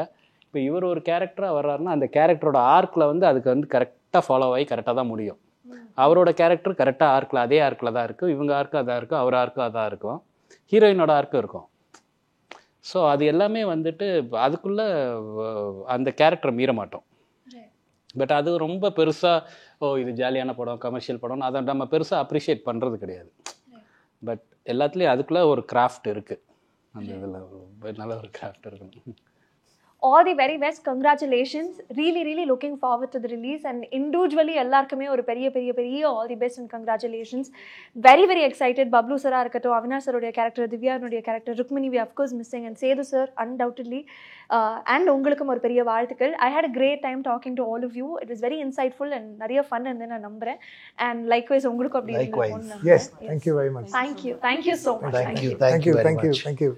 இப்போ இவர் ஒரு கேரக்டராக வர்றாருன்னா அந்த கேரக்டரோட ஆர்க்கில் வந்து அதுக்கு வந்து கரெக்டாக ஃபாலோ ஆகி கரெக்டாக தான் முடியும். அவரோட கேரக்டர் கரெக்டாக ஆர்க்கில் அதே ஆர்க்கில் தான் இருக்கும், இவங்க ஆர்க்கு அதாக இருக்கும், அவர் ஆர்க்கு அதாக இருக்கும், ஹீரோயினோட ஆர்க்கும் இருக்கும். ஸோ அது எல்லாமே வந்துட்டு அதுக்குள்ளே அந்த கேரக்டரை மீற மாட்டோம். பட் அது ரொம்ப பெருசாக இது ஜாலியான படம் கமர்ஷியல் படம் அதை நம்ம பெருசாக அப்ரிஷியேட் பண்ணுறது கிடையாது. பட் எல்லாத்துலேயும் அதுக்குள்ளே ஒரு கிராஃப்ட் இருக்குது, அந்த இதில் நல்ல ஒரு கிராஃப்ட் இருக்கணும். All the very best, congratulations, really looking forward to the release, and individually எல்லாருக்குமே ஒரு பெரிய all the best and congratulations. Very excited. Bablu sir இருக்கட்டும், அவினாஷ் சரோடைய கேரக்டர், திவ்யானுடைய கேரக்டர், Rukmini we of course missing, and Sethu sir undoubtedly, and உங்களுக்கும் ஒரு பெரிய வாழ்த்துக்கள். I had a great time talking to all of you. It was very insightful and நிறைய fun and நான் நம்புறேன், and likewise உங்களுக்கும் அப்படி Yes, thank you very much. Thank you so much. Thank you very much. Thank you.